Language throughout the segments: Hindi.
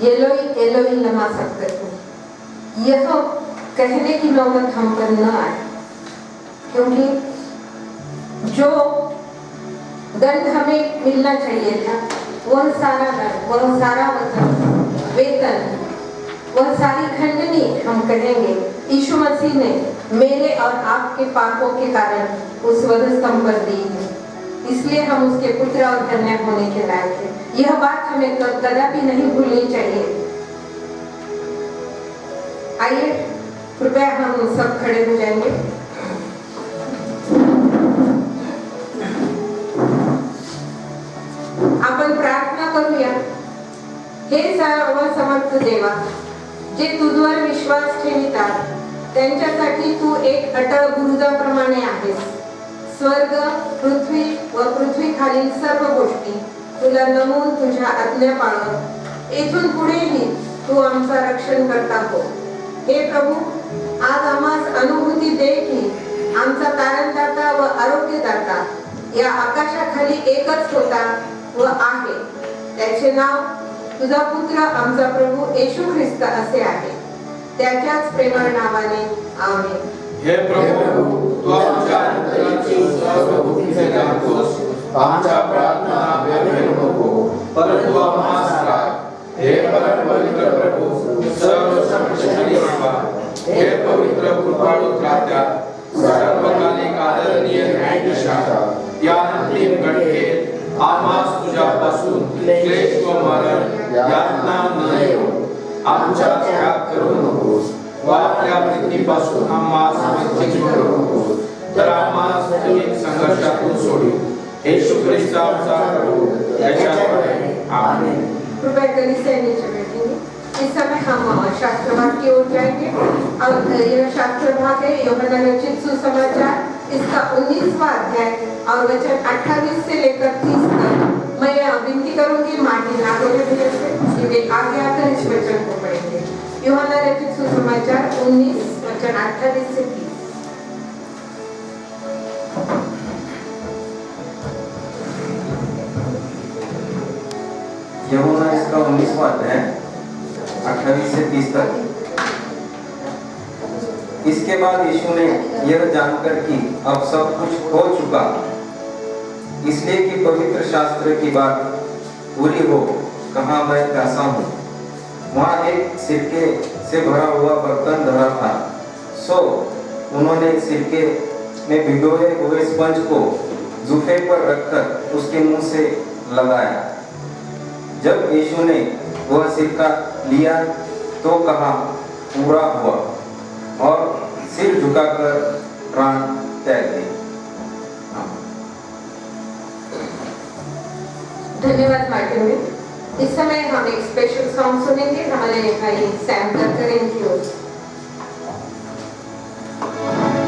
एलोई एलोई लमा सबकतनी। यह कहने की नौबत हम पर न आए, क्योंकि जो दंड हमें मिलना चाहिए था, वह सारा दंड, वह सारा वेतन, वह सारी खंडनी हम कहेंगे यीशु मसीह ने मेरे और आपके पापों के कारण उस वधस्तंभ पर दी है। इसलिए हम उसके पुत्र और कन्या होने के लायक हैं। यह बात हमें कदापि नहीं भूलनी चाहिए। आइए कृपया हम सब खड़े हो जाएंगे। आपण प्रार्थना करूया। हे सर्वसमर्थ देवा, जे तुझवर विश्वास ठेवितात त्यांच्यासाठी तू एक अटळ गुरुजाप्रमाणे आहेस। स्वर्ग, पृथ्वी व पृथ्वी खालील सर्व गोष्टी तुला नमून तुझ्या आज्ञा पाळत येथून पुढेही तू आमचा रक्षण करता हो। हे प्रभू, आज आम्हास अनुभूती दे की आमचा तारणदाता व आरोग्यदाता या आकाशाखाली एकच होता व आहे। त्याचे नाव तुझा पुत्र आमचा प्रभू येशू ख्रिस्त असे आहे। त्याच्याच प्रेमळ नावाने आमेन। हे प्रभू, तू आमच्या अंतराची सर्व भूमीचे जाणतोस। आमच्या प्रार्थना व्यर्थ नको, परंतु आम्हास राख। हे परम पवित्र प्रभू, सर्व शक्तिशाली बाबा, हे पवित्र कृपाळू त्रात्या, सर्वकालिक आदरणीय न्यायाधीशा, या अंतिम घटनेत आम्हास तुझ्यापासून क्लेश व मरण यातना न येवो। आमच्या त्याग करू नकोस व आपल्या प्रीतीपासून आम्हास वंचित करू नकोस, तर आम्हास अनेक संघर्षातून सोडव। येशू ख्रिस्त आमचा प्रभू, याच्याद्वारे आमीन। कृपया कलीसिया नीचे बैठेंगे। इस समय हम शास्त्र भाग की ओर जाएंगे और यह शास्त्र भाग है यूहन्ना रचित सुसमाचार, इसका 19वां अध्याय और वचन 28 से लेकर 30 तक। मैं विनती करूंगी मार्टिन नागोले भैया से कि वे आगे आकर इस वचन को पढ़ेंगे। यूहन्ना रचित सुसमाचार 19 वचन 28 से 30। यूहन्ना इसका 19वां अध्याय 28 से 30 तक। इसके बाद यीशु ने यह जानकर कि अब सब कुछ हो चुका, इसलिए कि पवित्र शास्त्र की बात पूरी हो, कहा मैं प्यासा हूँ। वहाँ एक सिरके से भरा हुआ बर्तन धरा था। सो उन्होंने सिरके में भिगोए हुए स्पंज को जूफे पर रखकर उसके मुंह से लगाया। जब यीशु ने वह सिरका लिया तो कहा, पूरा हुआ, और सिर झुकाकर प्राण त्याग दिए। धन्यवाद मार्टिन। इस समय हम एक स्पेशल सॉन्ग सुनेंगे हमारे भाई सैम करकर इनकी ओर से। Thank you.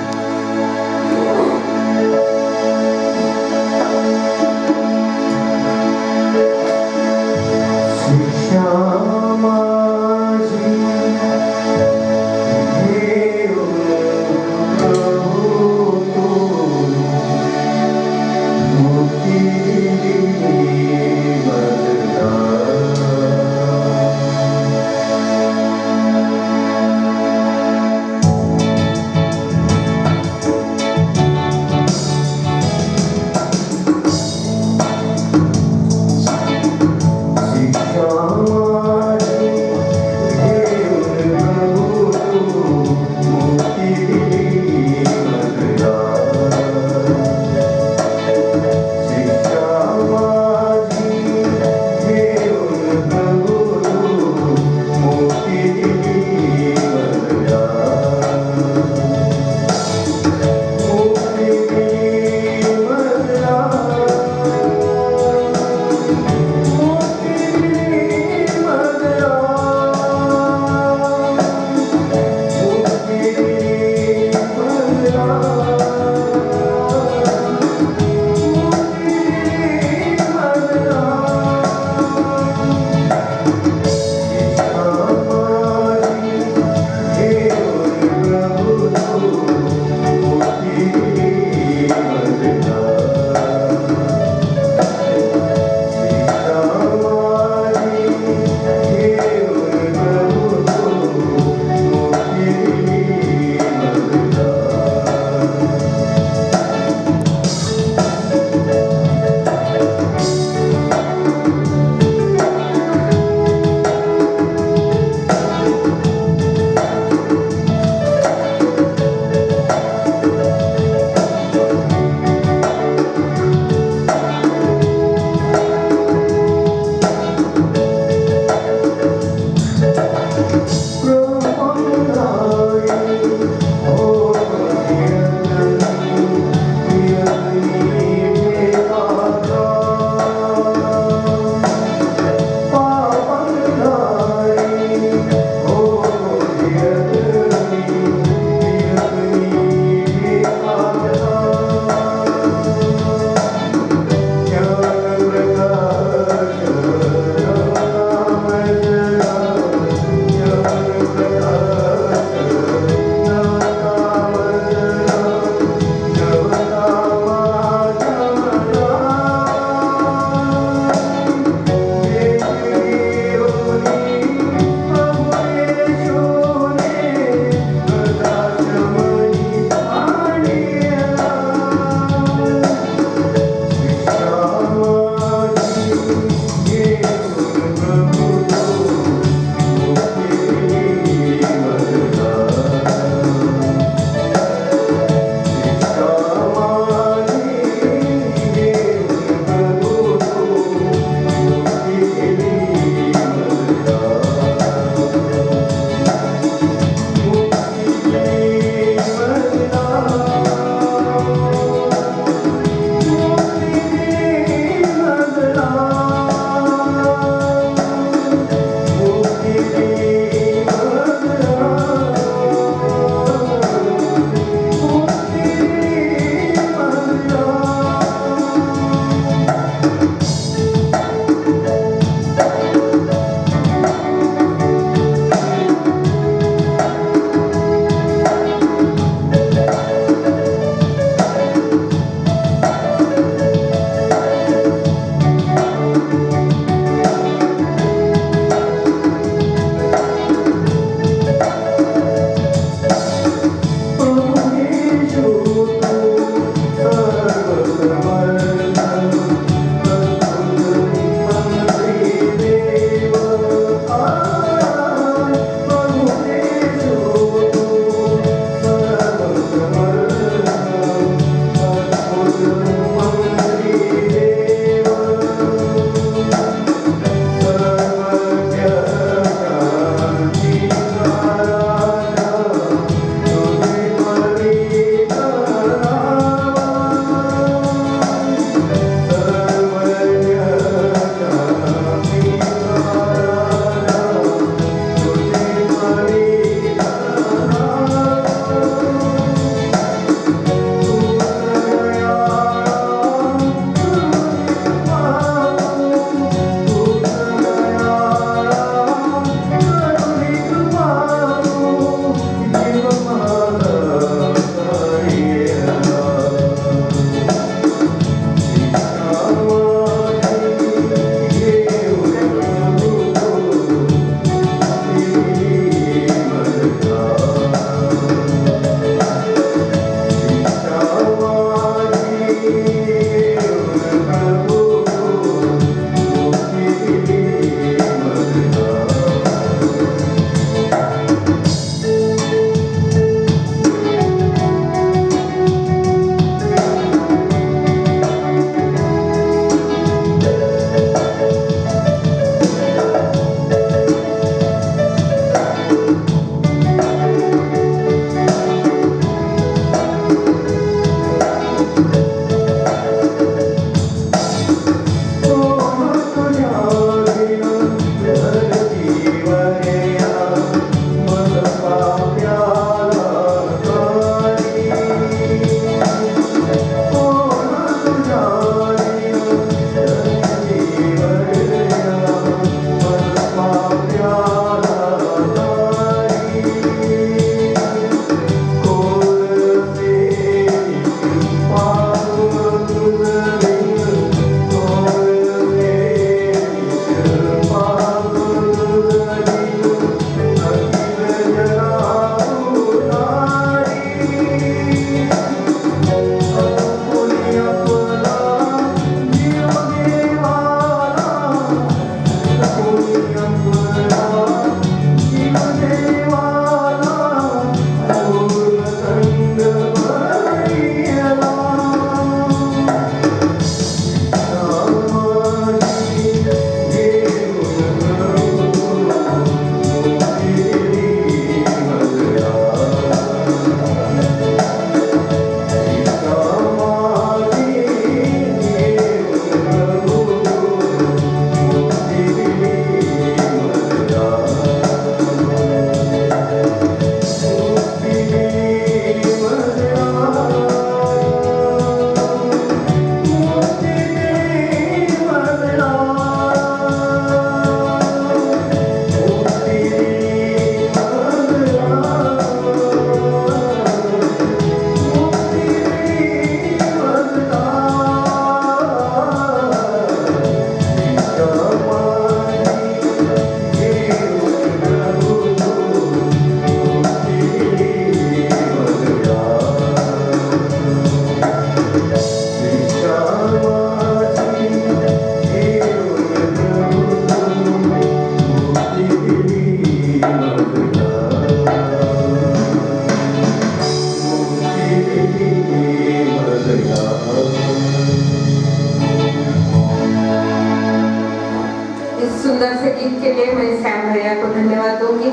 सुंदर से गीत के लिए मैं श्याम भैया को धन्यवाद दूंगी।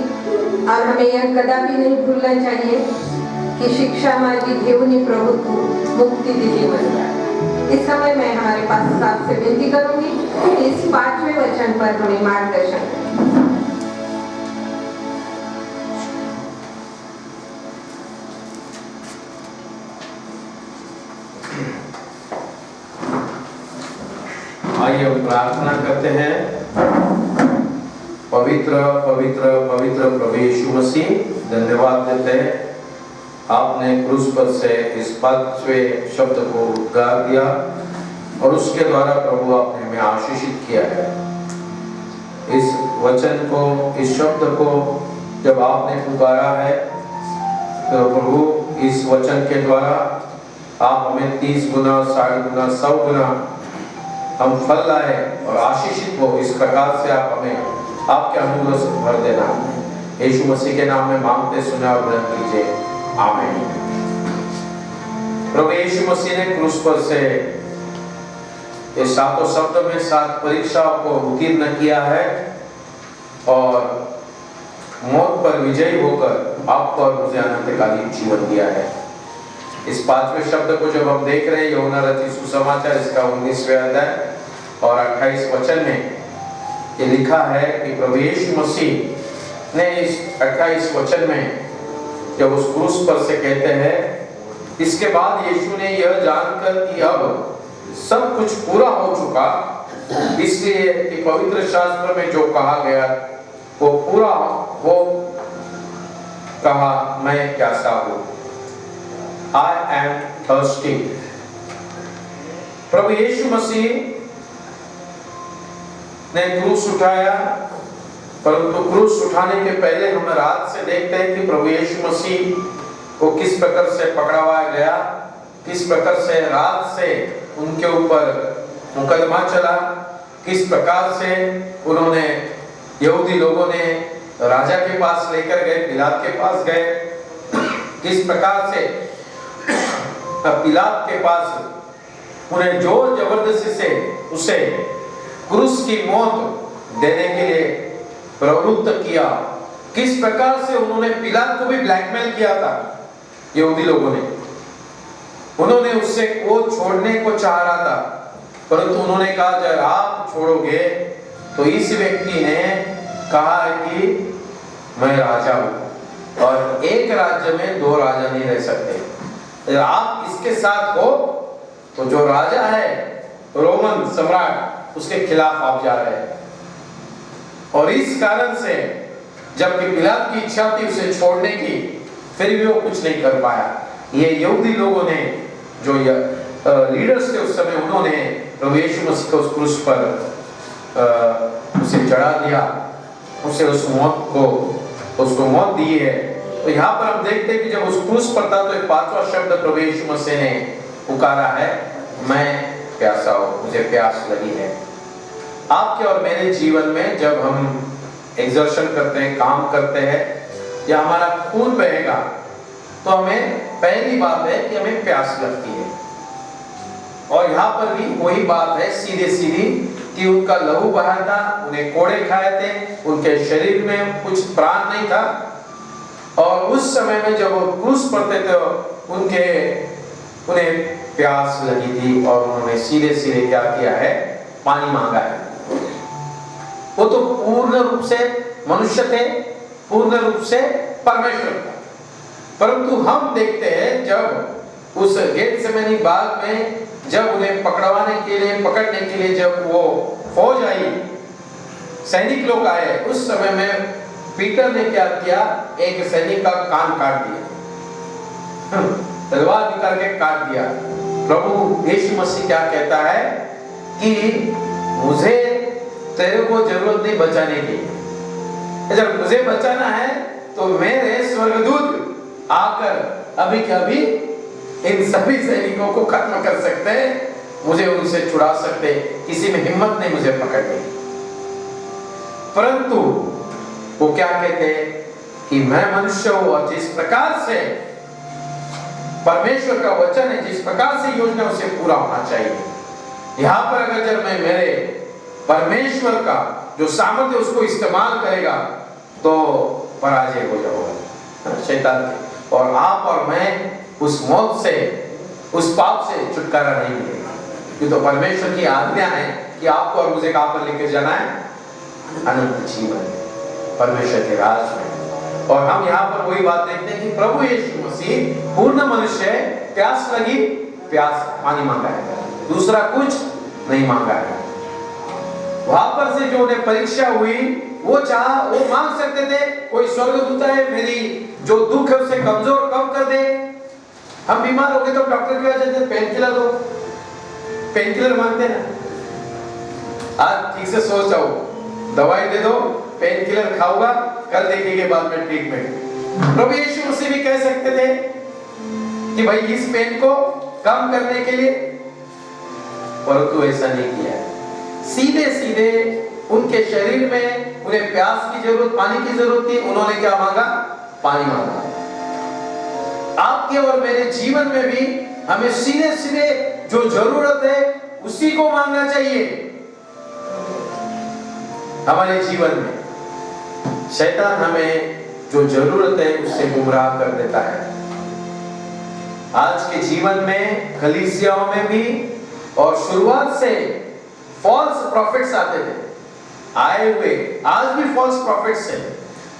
और हमें यह कदापि नहीं भूलना चाहिए कि शिक्षा माझी घेऊनी प्रभु तू मुक्ति दिली मला। इस समय मैं हमारे पास साहब से विनती करूंगी कि इस 5वें वचन पर हमें मार्गदर्शन करें। आइए हम प्रार्थना करते हैं। पवित्र पवित्र पवित्र प्रभु यीशु मसीह, धन्यवाद देते हैं आपने क्रूस पर से इस 5वें शब्द को उद्गार दिया और उसके द्वारा प्रभु आपने हमें आशीषित किया है। इस वचन को, इस शब्द को जब आपने पुकारा है तो प्रभु इस वचन के द्वारा आप हमें 30 गुना, 60 गुना, 100 गुना हम फल लाए और आशीषित हो। इस प्रकार से आप हमें आपके अनुग्रह से भर देना। यीशु मसीह के नाम में मांगते सुना और ग्रहण कीजिए, आमीन। प्रभु यीशु मसीह ने क्रूस पर से ये 7 शब्द में 7 परीक्षाओं को उत्तीर्ण किया है और मौत पर विजयी होकर आपको और मुझे अनंतकालीन जीवन दिया है। इस 5वें शब्द को जब हम देख रहे हैं यूहन्ना रचित सुसमाचार इसका 19वें अध्याय और 28 वचन में ये लिखा है कि प्रभु यीशु मसीह ने इस 28 वचन में जब उस क्रूस पर से कहते हैं, इसके बाद यीशु ने यह जानकर कि अब सब कुछ पूरा हो चुका, इसलिए कि पवित्र शास्त्र में जो कहा गया वो पूरा हो, कहा मैं प्यासा हूं, I am thirsty। प्रभु यीशु मसीह ने क्रूस उठाया, परंतु क्रूस उठाने के पहले हम रात से देखते हैं कि प्रभु यीशु मसीह को किस प्रकार से पकड़वाया गया, किस प्रकार से रात से उनके ऊपर मुकदमा चला, किस प्रकार से उन्होंने यहूदी लोगों ने राजा के पास लेकर गए, पिलात के पास गए, किस प्रकार से पिलात के पास उन्हें जोर जबरदस्ती से उसे क्रूस की मौत देने के लिए प्रवृत्त किया, किस प्रकार से उन्होंने पिलात को भी ब्लैकमेल किया था यहूदी लोगों ने। उन्होंने उससे को छोड़ने को चाह रहा था, परंतु उन्होंने कहा जब आप छोड़ोगे तो इस व्यक्ति ने कहा है कि मैं राजा हूं और एक राज्य में 2 राजा नहीं रह सकते। अगर आप इसके साथ हो तो जो राजा है रोमन सम्राट उसके खिलाफ आप जा रहे हैं। और इस कारण से जबकि पिलात की इच्छा थी उसे छोड़ने की, फिर भी वो कुछ नहीं कर पाया। ये यहूदी लोगों ने जो लीडर्स थे उस समय, उन्होंने प्रभु यीशु मसीह को उस क्रूस पर उसे चढ़ा दिया, उसे उसको मौत दी है। तो यहाँ पर हम देखते हैं कि जब उस क्रूस पर था तो एक 5वां शब्द प्रभु यीशु मसीह ने पुकारा है, मैं प्यासा हूं, मुझे प्यास लगी है। आपके और मेरे जीवन में जब हम एक्सर्शन करते हैं, काम करते हैं या हमारा खून बहेगा तो हमें पहली बात है कि हमें प्यास लगती है। और यहाँ पर भी वही बात है सीधे सीधी कि उनका लहू बहा था, उन्हें कोड़े खाए थे, उनके शरीर में कुछ प्राण नहीं था। और उस समय में जब वो क्रूस पर थे तो उन्हें प्यास लगी थी और उन्होंने सीधे सीधे क्या किया है, पानी मांगा है। वो तो पूर्ण रूप से मनुष्य थे, पूर्ण रूप से परमेश्वर था। परंतु हम देखते हैं जब उस गेतसेमनी बाग में जब उन्हें पकड़ने के लिए जब वो फौज आई, सैनिक लोग आए, उस समय में पीटर ने क्या किया, एक सैनिक का कान काट दिया, तलवार निकाल के काट दिया। प्रभु यीशु मसीह क्या कहता है कि मुझे तेरे को जरूरत नहीं बचाने की, जब मुझे बचाना है तो मेरे स्वर्गदूत आकर अभी के अभी इन सभी सैनिकों को खत्म कर सकते हैं, मुझे उनसे छुड़ा सकते, किसी में हिम्मत नहीं मुझे पकड़ने। परंतु वो क्या कहते कि मैं मनुष्य हूं और जिस प्रकार से परमेश्वर का वचन है, जिस प्रकार से योजना उसे पूरा होना चाहिए। यहां पर अगर जब मैं मेरे परमेश्वर का जो सामर्थ्य उसको इस्तेमाल करेगा तो पराजय हो जाओगे शैतान के। और आप और मैं उस मौत से, उस पाप से छुटकारा नहीं मिलेगा। ये तो परमेश्वर की आज्ञा है कि आपको और मुझे कहां पर लेकर जाना है? अनंत जीवन, परमेश्वर के राज में। और हम यहाँ पर वही बात देखते हैं कि प्रभु यीशु मसीह पूर्ण मनुष्य है, प्यास लगी, प्यास पानी मांगा है, दूसरा कुछ नहीं मांगा है। वहां पर से जो उन्हें परीक्षा हुई, वो चाहा वो मांग सकते थे, कोई स्वर्गदूत है मेरी जो दुख है उसे कमजोर कम कर दे। हम बीमार हो गए तो डॉक्टर के पास जाते हैं, पेन किलर दो, पेन किलर मांगते हैं। आज ठीक से सोच आओ, दवाई दे दो, पेन किलर खाऊंगा, कल देखेंगे बाद में ट्रीटमेंट। प्रभु यीशु मसीह भी कह सकते थे कि भाई इस पेन को कम करने के लिए, परंतु ऐसा नहीं किया। सीधे सीधे उनके शरीर में उन्हें प्यास की जरूरत, पानी की जरूरत थी, उन्होंने क्या मांगा? पानी मांगा। आपके और मेरे जीवन में भी हमें सीधे सीधे जो जरूरत है उसी को मांगना चाहिए। हमारे जीवन में शैतान हमें जो जरूरत है उससे गुमराह कर देता है। आज के जीवन में कलीसियाओं में भी और शुरुआत से फॉल्स प्रॉफिट्स आते थे, आए हुए आज भी फॉल्स प्रॉफिट्स है।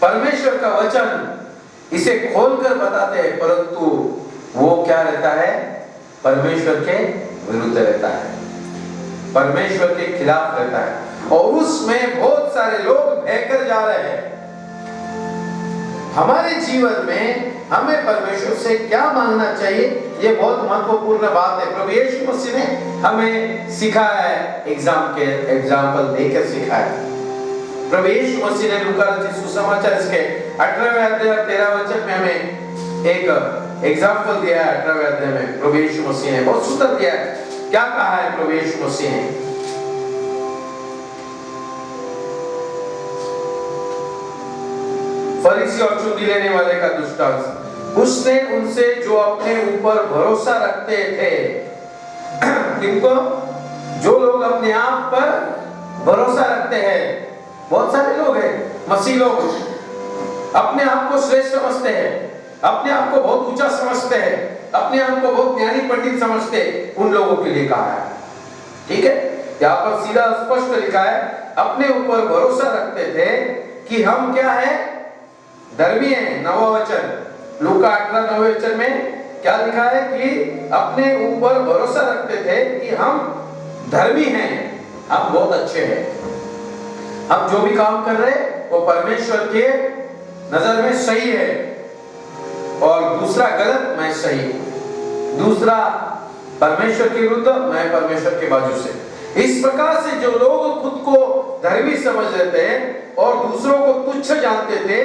परमेश्वर का वचन इसे खोलकर बताते हैं, परंतु वो क्या रहता है? परमेश्वर के विरुद्ध रहता है, परमेश्वर के खिलाफ रहता है, और उसमें बहुत सारे लोग बहकर जा रहे हैं। हमारे जीवन में हमें परमेश्वर से क्या मांगना चाहिए, ये बहुत महत्वपूर्ण बात है। प्रभु यीशु मसीह ने हमें सिखाया है, एग्जाम्पल देकर सिखाया है। प्रभु यीशु मसीह ने लूका रचित सुसमाचार इसके 18वें अध्याय और 13वें वचन में हमें एक एग्जाम्पल दिया है। 18वें अध्याय में प्रभु यीशु मसीह ने बहुत सुंदर दिया है। क्या कहा है प्रभु यीशु मसीह ने? फरीसी और चुंगी लेने वाले का दृष्टांत। उसने उनसे जो अपने ऊपर भरोसा रखते थे, किनको? जो लोग अपने आप पर भरोसा रखते हैं। बहुत सारे लोग हैं, मसीह लोग, अपने आप को श्रेष्ठ समझते हैं, अपने आप को बहुत ऊंचा समझते हैं, अपने आप को बहुत ज्ञानी पंडित समझते हैं। उन लोगों के लिए कहा है, ठीक है? यहाँ पर सीधा स्पष्ट लिखा है, अपने ऊपर भरोसा रखते थे कि हम क्या है? धर्मी है। 9वां वचन, लूका 18:9 वचन में क्या लिखा है? कि अपने ऊपर भरोसा रखते थे कि हम धर्मी हैं, हम बहुत अच्छे हैं, हम जो भी काम कर रहे हैं वो परमेश्वर के नजर में सही है, और दूसरा गलत, मैं सही, दूसरा परमेश्वर के विरुद्ध, मैं परमेश्वर के बाजू से। इस प्रकार से जो लोग खुद को धर्मी समझ लेते हैं और दूसरों को तुच्छ जानते थे,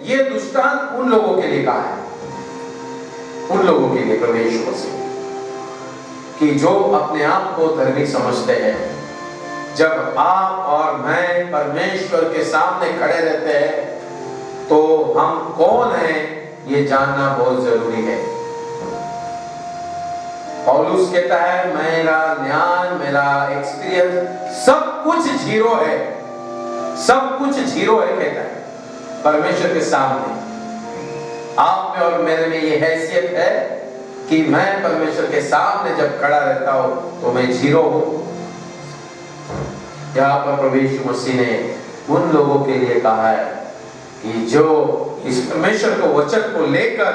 ये दृष्टांत उन लोगों के लिए कहा है, उन लोगों के लिए प्रभु यीशु मसीह, कि जो अपने आप को धर्मी समझते हैं। जब आप और मैं परमेश्वर के सामने खड़े रहते हैं तो हम कौन हैं ये जानना बहुत जरूरी है। पौलुस कहता है, मेरा ज्ञान, मेरा एक्सपीरियंस सब कुछ जीरो है, सब कुछ जीरो है, कहता है परमेश्वर के सामने। आप में और मेरे में ये हैसियत है कि मैं परमेश्वर के सामने जब खड़ा रहता हूं तो मैं जीरो हूं। यहाँ पर प्रभु यीशु मसीह ने उन लोगों के लिए कहा है कि जो इस परमेश्वर को वचन को लेकर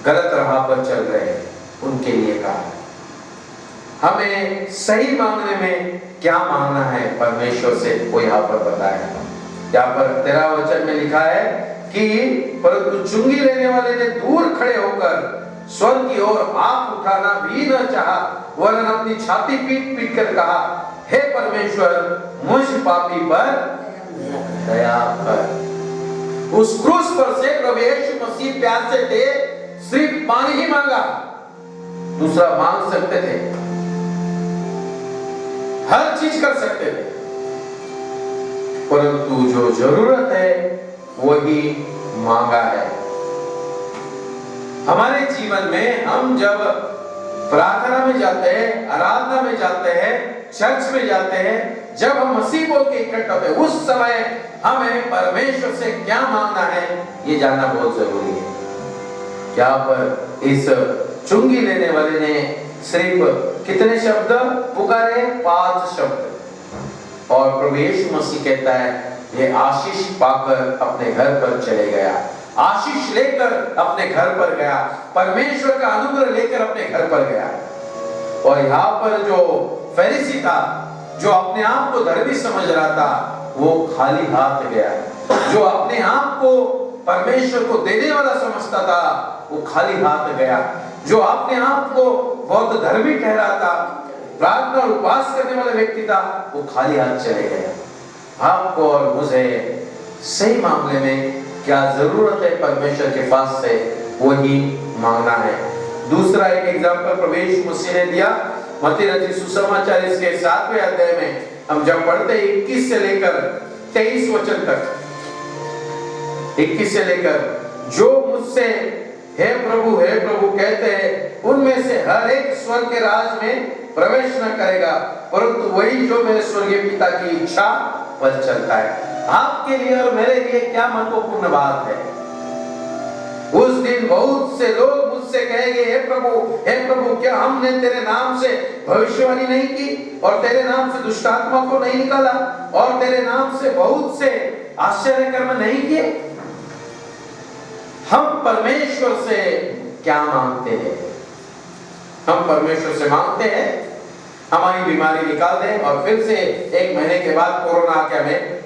गलत राह पर चल रहे हैं, उनके लिए कहा है। हमें सही मांगने में क्या मांगना है परमेश्वर से, वो यहाँ पर बताया। यहाँ पर 13 वचन में लिखा है कि परंतु चुंगी लेने वाले ने दूर खड़े होकर स्वर्ग की ओर आंख उठाना भी न चाहा, वरन अपनी छाती पीट पीट कर कहा, हे परमेश्वर, मुझ पापी पर दया कर। उस क्रूस पर से प्रभु यीशु मसीह प्यासे थे, सिर्फ पानी ही मांगा, दूसरा मांग सकते थे, हर चीज कर सकते थे, परंतु जो जरूरत है वही मांगा है। हमारे जीवन में हम जब प्रार्थना में जाते हैं, आराधना में जाते हैं, चर्च में जाते हैं, जब हम मसीह बोल के इकट्ठा होते हैं, उस समय हमें परमेश्वर से क्या मांगना है ये जानना बहुत जरूरी है। क्या पर इस चुंगी लेने वाले ने सिर्फ कितने शब्द पुकारे? 5 शब्द। और प्रभु यीशु मसीह कहता है ये आशीष पाकर अपने घर पर चले गया, आशीष लेकर अपने घर पर गया, परमेश्वर का अनुग्रह लेकर अपने घर पर गया। और यहाँ पर जो फरीसी था, जो अपने आप को धर्मी समझ रहा था, वो खाली हाथ गया। जो अपने आप को परमेश्वर को देने वाला समझता था, वो खाली हाथ गया। जो अपने आप को बहुत धर्मी ठहरा था, प्रार्थना और उपवास करने वाला व्यक्ति था, वो खाली हाथ चले गया। आपको और मुझे सही मामले में क्या जरूरत है परमेश्वर के पास से, वही मांगना है। दूसरा एक एग्जाम्पल प्रभु यीशु मसीह ने दिया मत्ती रचित सुसमाचार इसके 7वें अध्याय में। हम जब पढ़ते 21 से लेकर 23 वचन तक, 21 से लेकर, जो मुझसे हे प्रभु कहते हैं, उनमें से हर एक स्वर्ग के राज में प्रवेश न करेगा, परंतु वही जो मेरे स्वर्गीय पिता की इच्छा पर चलता है। आपके लिए और मेरे लिए क्या महत्वपूर्ण बात है? उस दिन बहुत से लोग मुझसे कहेंगे, हे प्रभु क्या हमने तेरे नाम से भविष्यवाणी नहीं की, और तेरे नाम से दुष्ट आत्मा को नहीं निकाला, और तेरे नाम से बहुत से आश्चर्य कर्म नहीं किए? हम परमेश्वर से क्या मांगते हैं? हम परमेश्वर से मांगते हैं हमारी बीमारी निकाल दे, और फिर से 1 महीने के बाद कोरोना आके हमें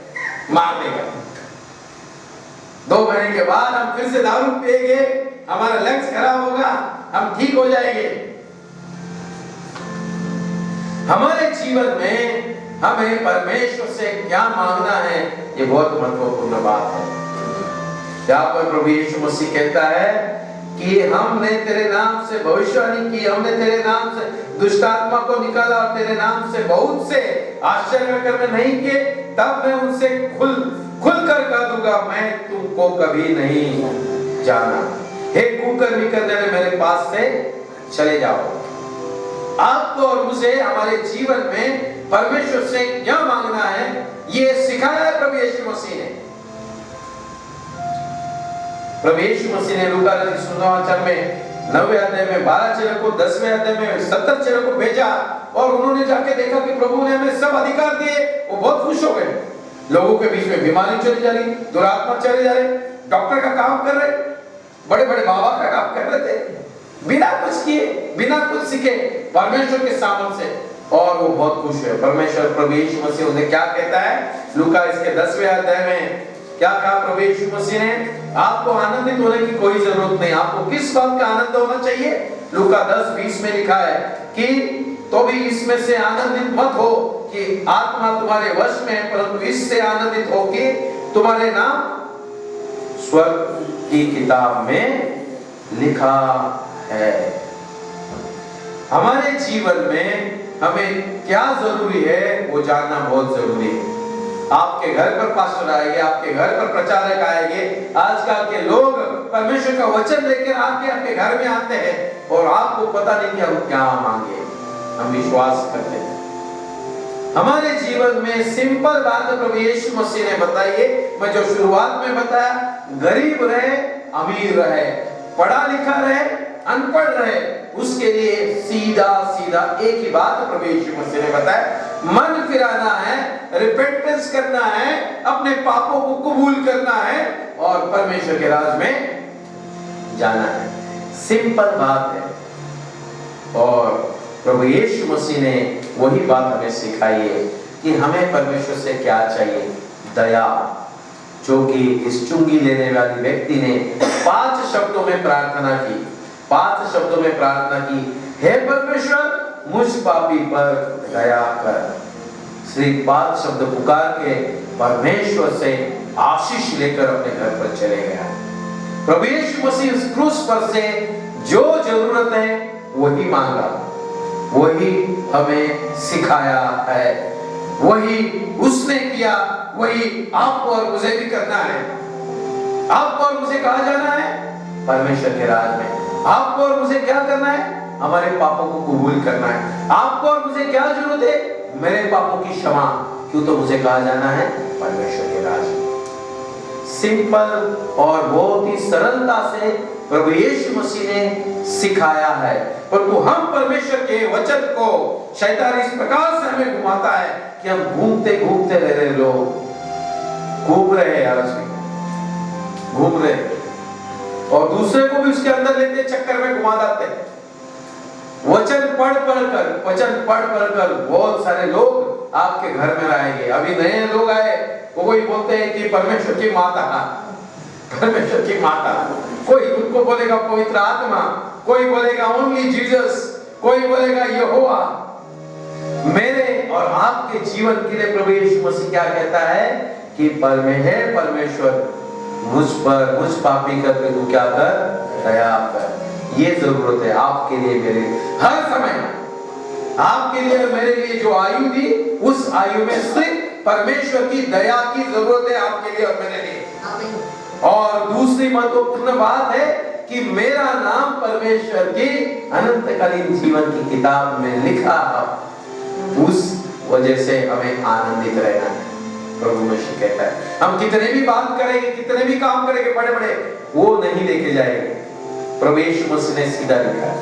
मार देगा। 2 महीने के बाद हम फिर से दारू पिएंगे, हमारा लंग्स खराब होगा, हम ठीक हो जाएंगे। हमारे जीवन में हमें परमेश्वर से क्या मांगना है, ये बहुत महत्वपूर्ण बात है। यहाँ पर प्रभु यीशु मसीह कहता है कि हमने तेरे नाम से भविष्यवाणी की, हमने तेरे नाम से दुष्ट आत्मा को निकाला, और तेरे नाम से बहुत से आश्चर्य कर्म नहीं किए, तब मैं उनसे खुलकर कह दूंगा, मैं तुमको कभी नहीं जाना। हे कुकर्मी करने वाले, मेरे पास से चले जाओ। आपको और मुझे हमारे जीवन में परमेश्वर से क्या मांगना है, ये सिखाया है प्रभु यीशु मसीह ने। प्रभु यीशु मसीह ने लूका रचित सुसमाचार में 9वें अध्याय में 12 चेलों को, 10वें अध्याय में 70 चेलों को भेजा, और उन्होंने जाके देखा कि प्रभु ने हमें सब अधिकार दिए। वो बहुत खुश हो गए। लोगों के बीच में बीमारी चली जा रही, दुरात्मा चले जा रहे, डॉक्टर का काम कर रहे, बड़े बड़े बाबा का काम कर रहे थे, बिना कुछ किए, बिना कुछ सीखे, परमेश्वर के सामर्थ्य से, और वो बहुत खुश हुए। परमेश्वर प्रभु यीशु मसीह उन्हें क्या कहता है? लूका इसके 10वें अध्याय में क्या कहा प्रभु यीशु मसीह ने? आपको आनंदित होने की कोई जरूरत नहीं। आपको किस बात का आनंद होना चाहिए? लूका 10:20 में लिखा है कि तो भी इसमें से आनंदित मत हो कि आत्मा तुम्हारे वश में है, परंतु इससे आनंदित हो कि तुम्हारे नाम स्वर्ग की किताब में लिखा है। हमारे जीवन में हमें क्या जरूरी है वो जानना बहुत जरूरी है। आपके घर पर पास्टर आएंगे, आपके घर पर प्रचारक आएंगे। आजकल के लोग परमेश्वर का वचन लेकर आके आपके घर में आते हैं, और आपको पता नहीं कि हम क्या मांगे। हम विश्वास करते हैं। हमारे जीवन में सिंपल बात प्रभु यीशु मसीह ने बताई है। मैं जो शुरुआत में बताया, गरीब रहे, अमीर रहे, पढ़ा लिखा रहे, अनपढ़ रहे, उसके लिए सीधा सीधा एक ही बात प्रभु यीशु मसीह ने बताया, मन फिराना है, रिपेंटेंस करना है, अपने पापों को कबूल करना है, और परमेश्वर के राज में जाना है। सिंपल बात है। और प्रभु यीशु मसीह ने वही बात हमें सिखाई है कि हमें परमेश्वर से क्या चाहिए? दया, जो कि इस चुंगी लेने वाली व्यक्ति ने 5 शब्दों में प्रार्थना की। 5 शब्दों में प्रार्थना की, हे परमेश्वर मुझ पापी पर दया कर। सिर्फ 5 शब्द पुकार के परमेश्वर से आशीष लेकर अपने घर पर चले गया। प्रभु यीशु मसीह उस क्रूस पर से जो जरूरत है वही मांगा, वही हमें सिखाया है, वही उसने किया, वही आपको और मुझे भी करना है। आपको और मुझे कहाँ जाना है? परमेश्वर के राज में। आपको और मुझे क्या करना है? हमारे पापों को कबूल करना है। आपको और मुझे क्या जरूरत है? मेरे पापों की क्षमा, क्यों तो मुझे कहा जाना है परमेश्वर के राज में। सिंपल और बहुत ही सरलता से प्रभु यीशु मसीह ने सिखाया है, परंतु हम परमेश्वर के वचन को शैतान इस प्रकार से हमें घुमाता है कि हम घूमते घूमते रह रहे लोग घूम रहे हैं, आज भी घूम रहे और दूसरे को भी उसके अंदर लेते चक्कर में घुमा देते हैं। वचन पढ़ पढ़ कर बहुत सारे लोग आपके घर में आएंगे। अभी नए लोग आए, वो कोई बोलते हैं कि परमेश्वर की माता, परमेश्वर की माता, कोई उनको बोलेगा पवित्र आत्मा, कोई बोलेगा ओनली जीसस, कोई बोलेगा यहोवा। मेरे और आपके जीवन के लिए प्रभु यीशु मसीह क्या कहता है कि परमेश्वर मुझ पापी का तू क्या कर, दया कर। ये जरूरत है आपके लिए, मेरे हर समय आपके लिए और मेरे लिए जो आयु थी, उस आयु में सिर्फ परमेश्वर की दया की जरूरत है आपके लिए और मेरे लिए। और दूसरी महत्वपूर्ण बात है कि मेरा नाम परमेश्वर की अनंतकालीन जीवन की किताब में लिखा है। उस वजह से हमें आनंदित रहना है। प्रभु मसीह कहता है हम कितने भी बात करेंगे, कितने भी काम करेंगे बड़े बड़े, वो नहीं लेके जाएंगे। प्रभु यीशु मसीह ने सीधा लिखा है,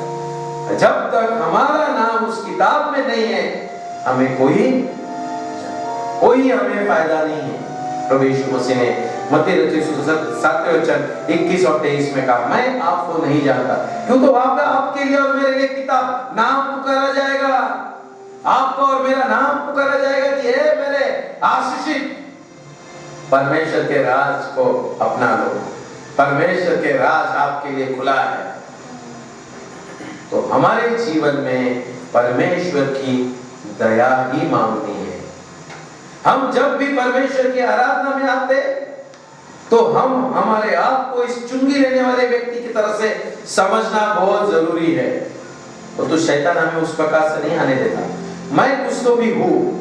जब तक हमारा नाम उस किताब में नहीं है, हमें कोई हमें फायदा नहीं है। प्रभु यीशु मसीह ने मत्ती रचित सुसमाचार 7वें वचन 21 और 23 में कहा, मैं आपको नहीं जानता, क्यों तो वहां पे आपके लिए और मेरे लिए किताब नाम पुकारा जाएगा, आपका और मेरा नाम पुकारा जाएगा कि हे मेरे आशीषित, परमेश्वर के राज को अपना लो। परमेश्वर के राज आपके लिए खुला है। तो हमारे जीवन में परमेश्वर की दया ही मांगनी है। हम जब भी परमेश्वर की आराधना में आते तो हम हमारे आप को इस चुंगी लेने वाले व्यक्ति की तरह से समझना बहुत जरूरी है। तो शैतान हमें उस प्रकार से नहीं आने देता। मैं कुछ तो भी हूँ,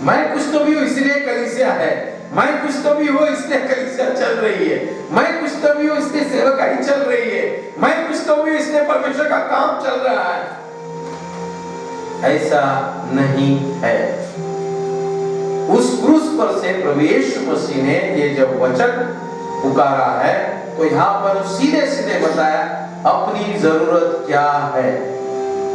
मैं कुछ तो भी हूँ इसलिए कलीसिया है, मैं कुछ तो भी हूँ इसलिए कलीसिया चल रही है, मैं कुछ तो भी हूँ इसलिए सेवकाई चल रही है, मैं कुछ तो भी हूँ इसलिए परमेश्वर का काम चल रहा है। ऐसा नहीं है। उस क्रूस पर से प्रभु यीशु मसीह ने ये जब वचन पुकारा है तो यहाँ पर सीधे सीधे बताया अपनी जरूरत क्या है।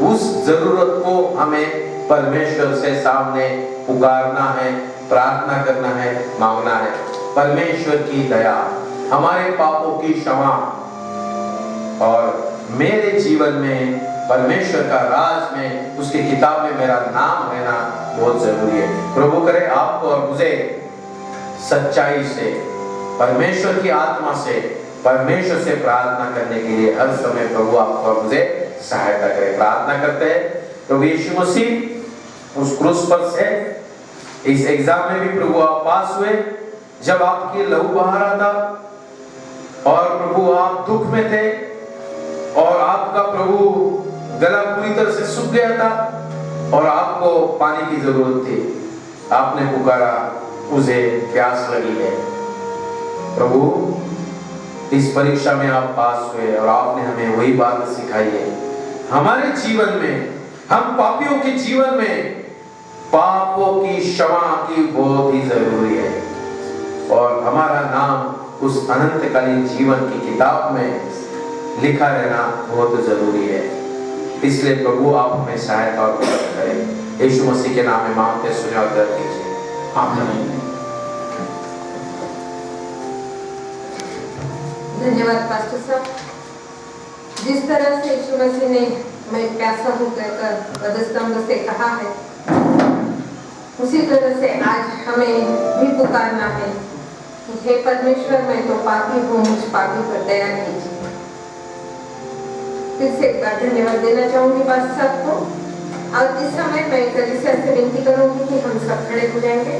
उस जरूरत को हमें परमेश्वर से सामने पुकारना है, प्रार्थना करना है, मांगना है। परमेश्वर की दया, हमारे पापों की क्षमा और मेरे जीवन में परमेश्वर का राज में, उसकी किताब में मेरा नाम रहना बहुत जरूरी है। प्रभु करे आपको और मुझे सच्चाई से, परमेश्वर की आत्मा से, परमेश्वर से प्रार्थना करने के लिए हर समय प्रभु आपको और मुझे सहायता करे। प्रार्थना करते हैं। प्रभु यीशु मसीह उस क्रूस पर से इस एग्जाम में भी प्रभु आप पास हुए, जब आपके लहू बहा रहा था और प्रभु आप दुख में थे और आपका प्रभु गला पूरी तरह से सूख गया था और आपको पानी की जरूरत थी। आपने पुकारा, मुझे प्यास लगी है। प्रभु इस परीक्षा में आप पास हुए और आपने हमें वही बात सिखाई है। हमारे जीवन में, हम पापियों के जीवन में पापों की क्षमा की बहुत ही जरूरी है और हमारा नाम उस अनंतकालीन जीवन की किताब में लिखा रहना बहुत जरूरी है। इसलिए प्रभु आप हमें सहायता और मदद करें। यीशु मसीह के नाम में मांगते सुने और दर्द कीजिए। आमीन। धन्यवाद पास्टर साहब। जिस तरह से यीशु मसीह ने मैं प्यासा हूँ कहकर वधस्तंभ से कहा है, उसी तरह से आज हमें भी पुकारना है कि हे परमेश्वर, मैं तो पापी हूँ, मुझ पापी पर दया कीजिए। फिर से एक बार धन्यवाद देना चाहूंगी पास्टर साहब को। और इस समय मैं कलीसिया से विनती करूंगी कि हम सब खड़े हो जाएंगे।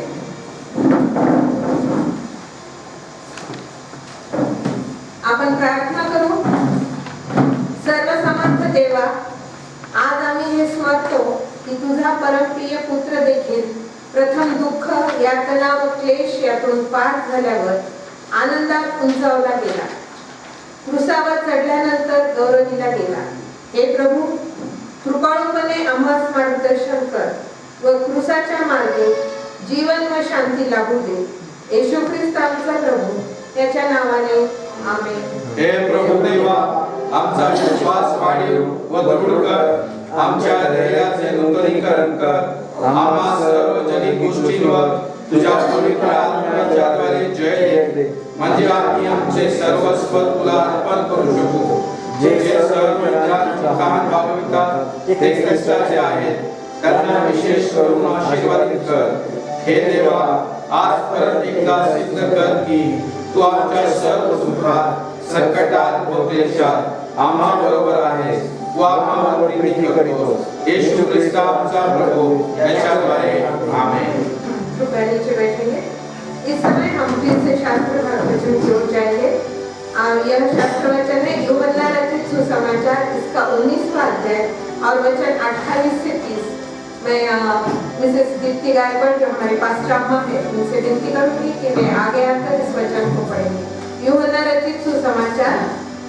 आपण प्रार्थना करू। सर्वसमर्थ देवा, आज आम्ही हे स्मरतो की तुझा परमप्रिय पुत्र देखील प्रथम दुःख, यातना व क्लेश यातून पार झाल्यावर आनंदात उंचावला गेला, क्रूसावर चढल्यानंतर गौरविला गेला। हे प्रभू, कृपाळूपणे आम्हास मार्गदर्शन कर व क्रूसाच्या मार्गे जीवन व शांती लाभू दे. येशू ख्रिस्त आमचा प्रभू त्याच्या नावाने आमेन. हे प्रभू देवा, आमचा विश्वास वाढीव व दृढ कर. आमच्या ध्येयाचे नूतनीकरण कर. आम्हा सार्वजनिक गोष्टींवर तुझ्या पवित्र आत्म्याद्वारे जय दे, म्हणजे आम्ही आमचे सर्वस्व तुला अर्पण करू शकू. जे सर्व लहान भाविकात ते ख्रिस्ताचे आहेत, त्यांना विशेष करून आशीर्वादित कर. हे देवा, आज परत एकदा सिद्ध कर की तू आमच्या सर्व दुःखात, संकटात व क्लेशात आम्हा बरोबर आहेस. तू आम्हाला प्रेरित करतोस. येशू ख्रिस्त आमचा प्रभू याच्याद्वारे आमेन. कृपया नीचे बैठेंगे. इस समय हम फिर से शास्त्र वचन की ओर जाएंगे. यह शास्त्र वचन है यूहन्ना रचित सुसमाचार, इसका 19वां अध्याय और वचन 28 से 30. मैं मिसेस दीप्ति गायकवाड़ जो हमारे पास अम्मा है, उनसे विनती करूंगी कि वे आगे आकर इस वचन को पढ़ेंगे. यूहन्ना रचित सुसमाचार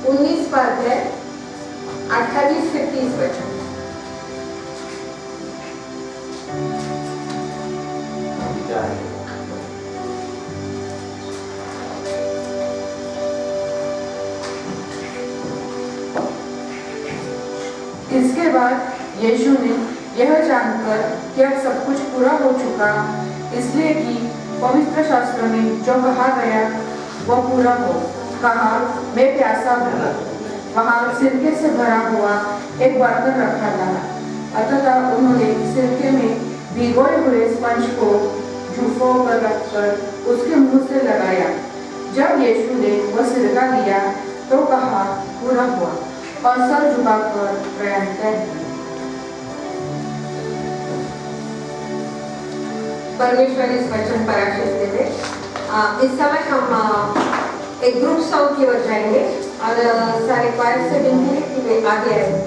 19वां अध्याय 28 से 30 वचन. इसके बाद यीशु ने यह जानकर कि अब सब कुछ पूरा हो चुका, इसलिए कि पवित्र शास्त्र में जो कहा गया वह पूरा हो, कहा, मैं प्यासा हूँ. वहाँ सिरके से भरा हुआ एक बर्तन रखा था. अतः उन्होंने सिरके में भिगोए हुए स्पंज को झुफों पर रखकर उसके मुंह से लगाया. जब यीशु ने वह सिरका लिया तो कहा, पूरा हुआ, और सर झुकाकर प्रयाण किया. परमेश्वर इस वचन पर आशीष दे दे. इस समय हम एक ग्रुप सॉन्ग की ओर जाएंगे और सारे क्वायर से विनती है कि वे आगे आए.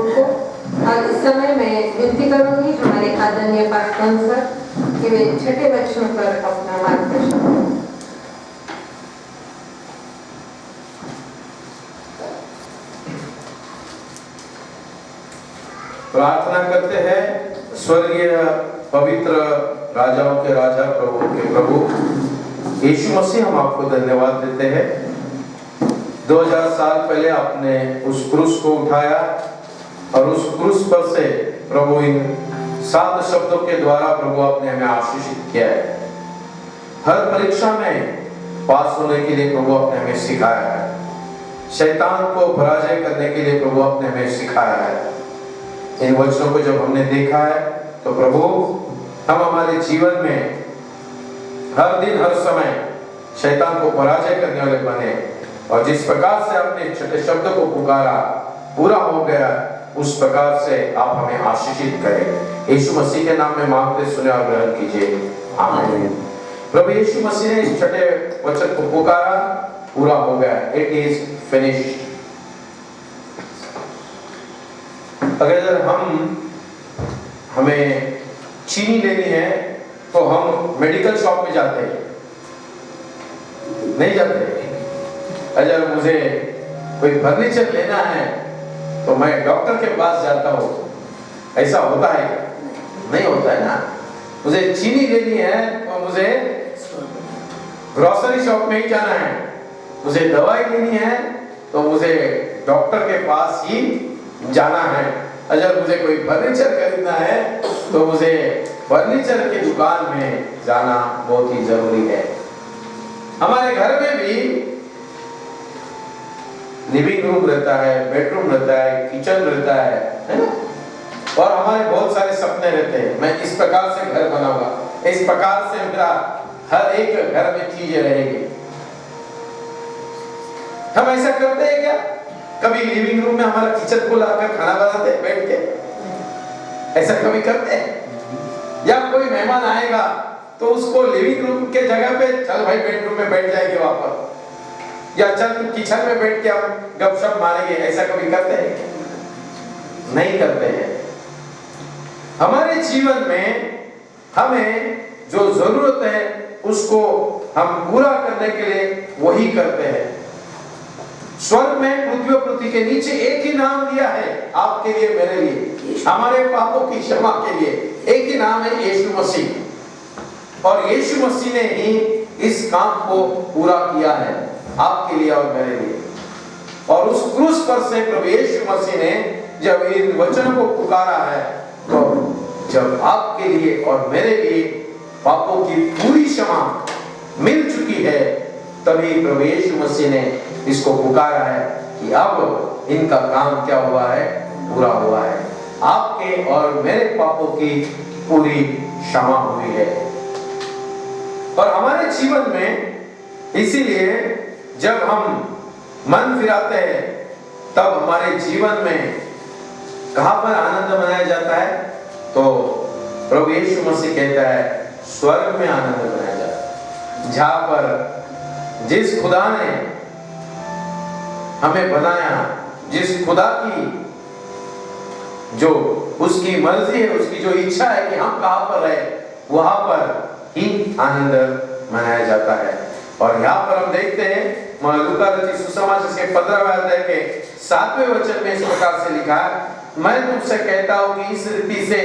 ग्रुप को। और इस समय मैं विनती करूंगी हमारे आदरणीय पास्टर सर कि वे छठे वचन पर अपना मार्गदर्शन करें। प्रार्थना करते हैं। स्वर्गीय पवित्र राजाओं के राजा प्रभु के प्रभु यीशु मसीह, हम आपको धन्यवाद देते हैं। 2000 साल पहले आपने उस क्रूस को उठाया और उस क्रूस पर से प्रभु इन 7 शब्दों के द्वारा प्रभु आपने हमें आशीषित किया है। हर परीक्षा में पास होने के लिए प्रभु आपने हमें सिखाया है। शैतान को पराजय करने के लिए प्रभु आपने हमें सिखाया है। इन वचनों को जब हमने देखा है तो प्रभु हम हमारे जीवन में हर दिन हर समय शैतान को पराजय करने वाले बने, और जिस प्रकार से आपने छठे शब्द को पुकारा पूरा हो गया, उस प्रकार से आप हमें आशीषित करें। यीशु मसीह के नाम में मांगते सुने और ग्रहण कीजिए, आमीन। प्रभु यीशु मसीह ने इस छठे वचन को पुकारा, पूरा हो गया, इट इज फिनिश्ड। अगर हमें चीनी लेनी है तो हम मेडिकल शॉप में जाते हैं, नहीं जाते। अगर मुझे कोई फर्नीचर लेना है तो मैं डॉक्टर के पास जाता हूँ, ऐसा होता है क्या? नहीं होता है ना। मुझे चीनी लेनी है तो मुझे ग्रोसरी शॉप में ही जाना है। मुझे दवाई लेनी है तो मुझे डॉक्टर के पास ही जाना है। अगर मुझे कोई फर्नीचर खरीदना है तो मुझे फर्नीचर की दुकान में जाना बहुत ही जरूरी है। हमारे घर में भी लिविंग रूम रहता है, बेडरूम रहता है, किचन रहता है ना? और हमारे बहुत सारे सपने रहते हैं। मैं इस प्रकार से घर बनाऊंगा, इस प्रकार से मेरा हर एक घर में चीजें रहेगी। हम ऐसा करते हैं क्या? कभी लिविंग रूम में हमारा किचन को लाकर खाना बनाते हैं बैठ के? ऐसा कभी करते हैं? या कोई मेहमान आएगा तो उसको लिविंग रूम के जगह पे चल भाई बेडरूम में बैठ जाएंगे वापस, या चल किचन में बैठ के हम गपशप मारेंगे, ऐसा कभी करते हैं? नहीं करते हैं। हमारे जीवन में हमें जो जरूरत है उसको हम पूरा करने के लिए वही करते हैं। स्वर्ग में पृथ्वी और पृथ्वी के नीचे एक ही नाम दिया है आपके लिए, मेरे लिए, हमारे पापों की क्षमा के लिए। एक ही नाम है, यीशु मसीह। और यीशु मसीह ने ही इस काम को पूरा किया है आपके लिए और मेरे लिए। और उस क्रूस पर से प्रभु यीशु मसीह ने जब इन वचनों को पुकारा है, तो जब आपके लिए और मेरे लिए पापों की पूरी क्षमा मिल चुकी है, तभी प्रभु यीशु मसीह ने इसको पुकारा है कि अब इनका काम क्या हुआ है? पूरा हुआ है। आपके और मेरे पापों की पूरी क्षमा हुई है। और हमारे जीवन में इसीलिए जब हम मन फिराते हैं तब हमारे जीवन में कहां पर आनंद मनाया जाता है? तो प्रभु यीशु मसीह कहता है स्वर्ग में आनंद मनाया जाता है, जहां पर जिस खुदा ने हमें बनाया, जिस खुदा की जो उसकी मर्जी है, उसकी जो इच्छा है कि हम कहां पर रहे, वहां पर ही आनंद मनाया जाता है। और यहाँ पर हम देखते हैं लूका रचित सुसमाचार के 15वें अध्याय के 7वें वचन में इस प्रकार से लिखा है, मैं तुमसे कहता हूं कि इस रीति से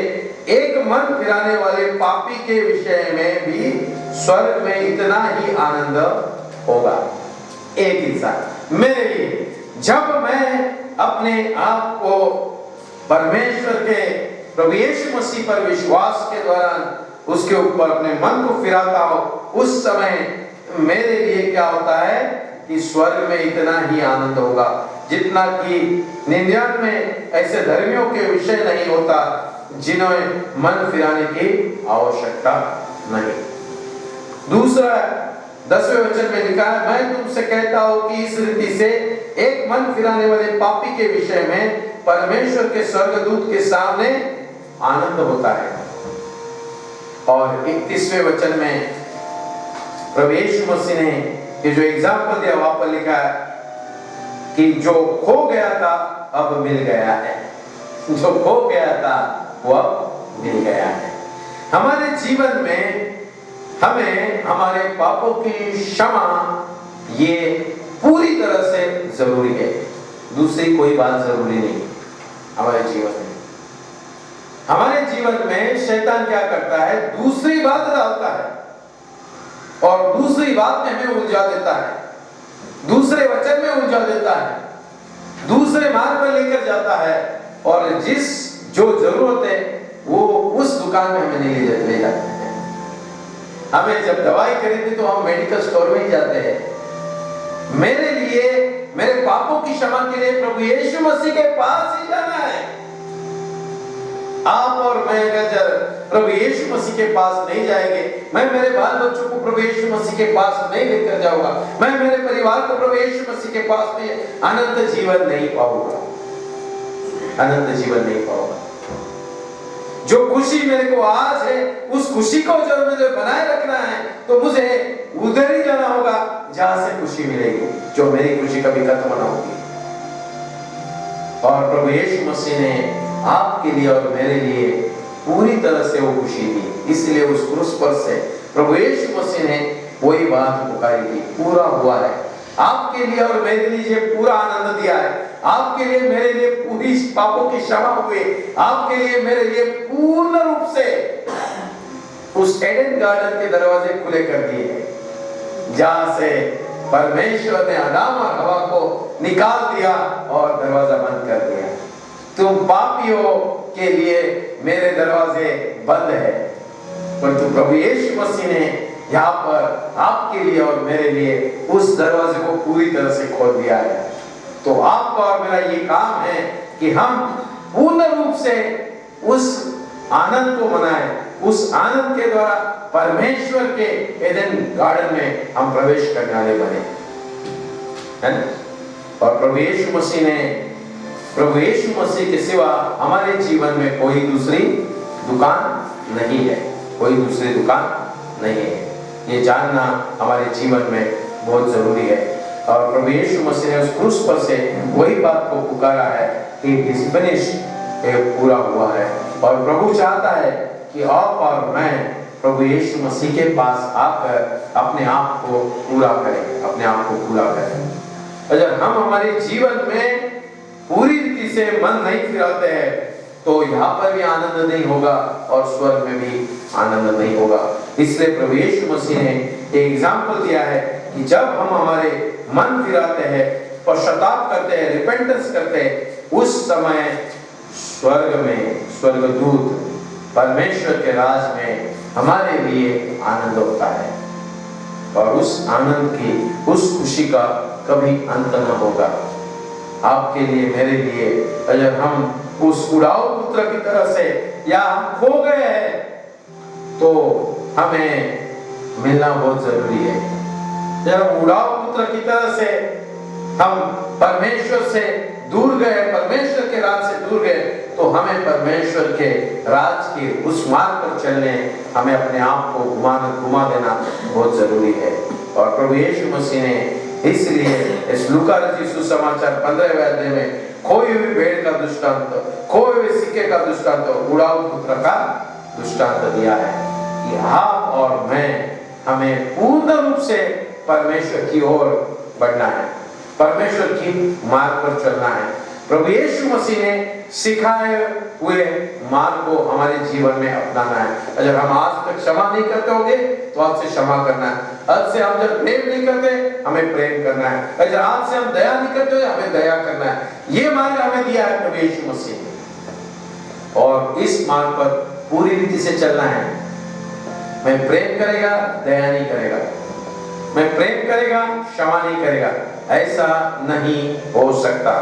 एक मन फिराने वाले पापी के विषय में भी स्वर्ग में इतना ही आनंद होगा। एक ही साथ मेरे लिए जब मैं अपने आप को परमेश्वर के प्रभु यीशु मसीह पर विश्वास के दौरान उसके ऊपर अपने मन को फिराता हूं, उस समय मेरे लिए क्या होता है कि स्वर्ग में इतना ही आनंद होगा जितना कि 99 ऐसे धर्मियों के विषय नहीं होता जिन्हें मन फिराने की आवश्यकता नहीं। दूसरा 10वें वचन में लिखा है, मैं तुमसे कहता हूं कि इस रीति से एक मन फिराने वाले पापी के विषय में परमेश्वर के स्वर्गदूत के सामने आनंद होता है। और 31वें वचन में प्रभु यीशु मसीह ने ये जो एग्जाम्पल दिया वहां पर लिखा है कि जो खो गया था अब मिल गया है। जो खो गया था वो अब मिल गया है। हमारे जीवन में हमें हमारे पापों की क्षमा ये पूरी तरह से जरूरी है, दूसरी कोई बात जरूरी नहीं। हमारे जीवन में शैतान क्या करता है, दूसरी बात डालता है और दूसरी बात में हमें उलझा देता है, दूसरे वचन में उलझा देता है, दूसरे मार्ग पर लेकर जाता है और जो जरूरत है वो उस दुकान में हमें नहीं ले जाते हैं। हमें जब दवाई खरीदनी तो हम मेडिकल स्टोर में ही जाते हैं। मेरे लिए मेरे पापों की क्षमा के लिए प्रभु यीशु मसीह के पास ही जाना है। आप और मैं अगर प्रभु यीशु मसीह के पास नहीं जाएंगे, मैं मेरे बाल बच्चों को प्रभु यीशु मसीह के पास नहीं लेकर जाऊंगा, मैं मेरे परिवार को प्रभु यीशु मसीह के पास में अनंत जीवन नहीं पाऊंगा, अनंत जीवन नहीं पाऊंगा। जो खुशी मेरे को आज है उस खुशी को जब मुझे बनाए रखना है तो मुझे उधर ही जाना होगा जहां से खुशी मिलेगी, जो मेरी खुशी कभी खत्म ना होगी। और प्रभु यीशु मसीह ने आपके लिए और मेरे लिए पूरी तरह से वो खुशी दी, इसलिए उस क्रूस पर से प्रभु यीशु मसीह ने वही बात पुकारी थी, पूरा हुआ है। आपके लिए और मेरे लिए पूरा आनंद दिया है, आपके लिए मेरे लिए पूरी पापों की क्षमा हुई, आपके लिए मेरे लिए पूर्ण रूप से उस एडन गार्डन के दरवाजे खुले कर दिए जहां से परमेश्वर ने आदम और हवा को निकाल दिया और दरवाजा बंद कर दिया। तुम पापियों के लिए मेरे दरवाजे बंद है, परंतु प्रभु यीशु मसीह ने यहाँ पर आपके लिए और मेरे लिए उस दरवाजे को पूरी तरह से खोल दिया है। तो आपका और मेरा ये काम है कि हम पूर्ण रूप से उस आनंद को मनाएं, उस आनंद के द्वारा परमेश्वर के एडन गार्डन में हम प्रवेश करने वाले बने, है ना? और प्रभु यीशु मसीह के सिवा हमारे जीवन में कोई दूसरी दुकान नहीं है, कोई दूसरी दुकान नहीं है। ये जानना हमारे जीवन में बहुत जरूरी है। और प्रभु यीशु मसीह ने उस क्रूस पर से वही बात को पुकारा है कि इट इज फिनिश्ड, पूरा हुआ है। और प्रभु चाहता है कि आप और मैं प्रभु यीशु मसीह के पास आकर अपने आप को पूरा करें, अपने आप को पूरा करें। अगर हम हमारे जीवन में पूरी रीति से मन नहीं फिराते हैं तो यहाँ पर भी आनंद नहीं होगा और स्वर्ग में भी आनंद नहीं होगा। इसलिए प्रभु यीशु मसीह ने एक एग्जाम्पल दिया है कि जब हम हमारे मन फिराते हैं, पश्चाताप करते हैं, रिपेंटेंस करते हैं, उस समय स्वर्ग में स्वर्गदूत परमेश्वर के राज में हमारे लिए आनंद होता है और उस आनंद की, उस खुशी का कभी अंत न होगा। आपके लिए, मेरे लिए, अगर हम उस उड़ाऊ पुत्र की तरह से या हम खो गए हैं तो हमें मिलना बहुत जरूरी है। जब हम उड़ाऊ पुत्र की तरह से हम परमेश्वर से दूर गए, परमेश्वर के राज से दूर गए, तो हमें परमेश्वर के राज के उस मार्ग पर चलने, हमें अपने आप को घुमा देना बहुत जरूरी है। और प्रभु यीशु मसीह ने इसलिए इस लूका रचित सुसमाचार 15वें अध्याय में खोई हुई भेड़ का दृष्टांत, खोए हुए सिक्के का दृष्टांत, उड़ाऊ पुत्र का दृष्टांत दिया है कि आप और मैं हमें पूर्ण रूप से परमेश्वर की ओर बढ़ना है, परमेश्वर की मार्ग पर चलना है। प्रभु यीशु मसीह ने सिखाए हुए मार्ग को हमारे जीवन में अपनाना है। अगर हम आज तक क्षमा नहीं करते होंगे तो आज से क्षमा करना है। आज से हम जब प्रेम नहीं करते हमें प्रेम करना है। अगर आज से हम दया नहीं करते हमें दया करना है। ये मार्ग हमें दिया है प्रभु यीशु मसीह ने और इस मार्ग पर पूरी रीति से चलना है। मैं प्रेम करेगा, दया नहीं करेगा, मैं प्रेम करेगा, क्षमा नहीं करेगा, ऐसा नहीं हो सकता।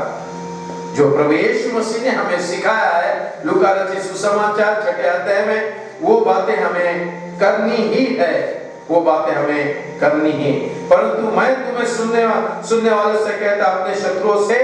जो प्रभु यीशु मसीह ने हमें सिखाया है लूका रचित सुसमाचार 6 अध्याय में, वो बातें हमें करनी ही है, वो बातें हमें करनी ही। परंतु मैं तुम्हें सुनने वालों से कहता, अपने शत्रुओं से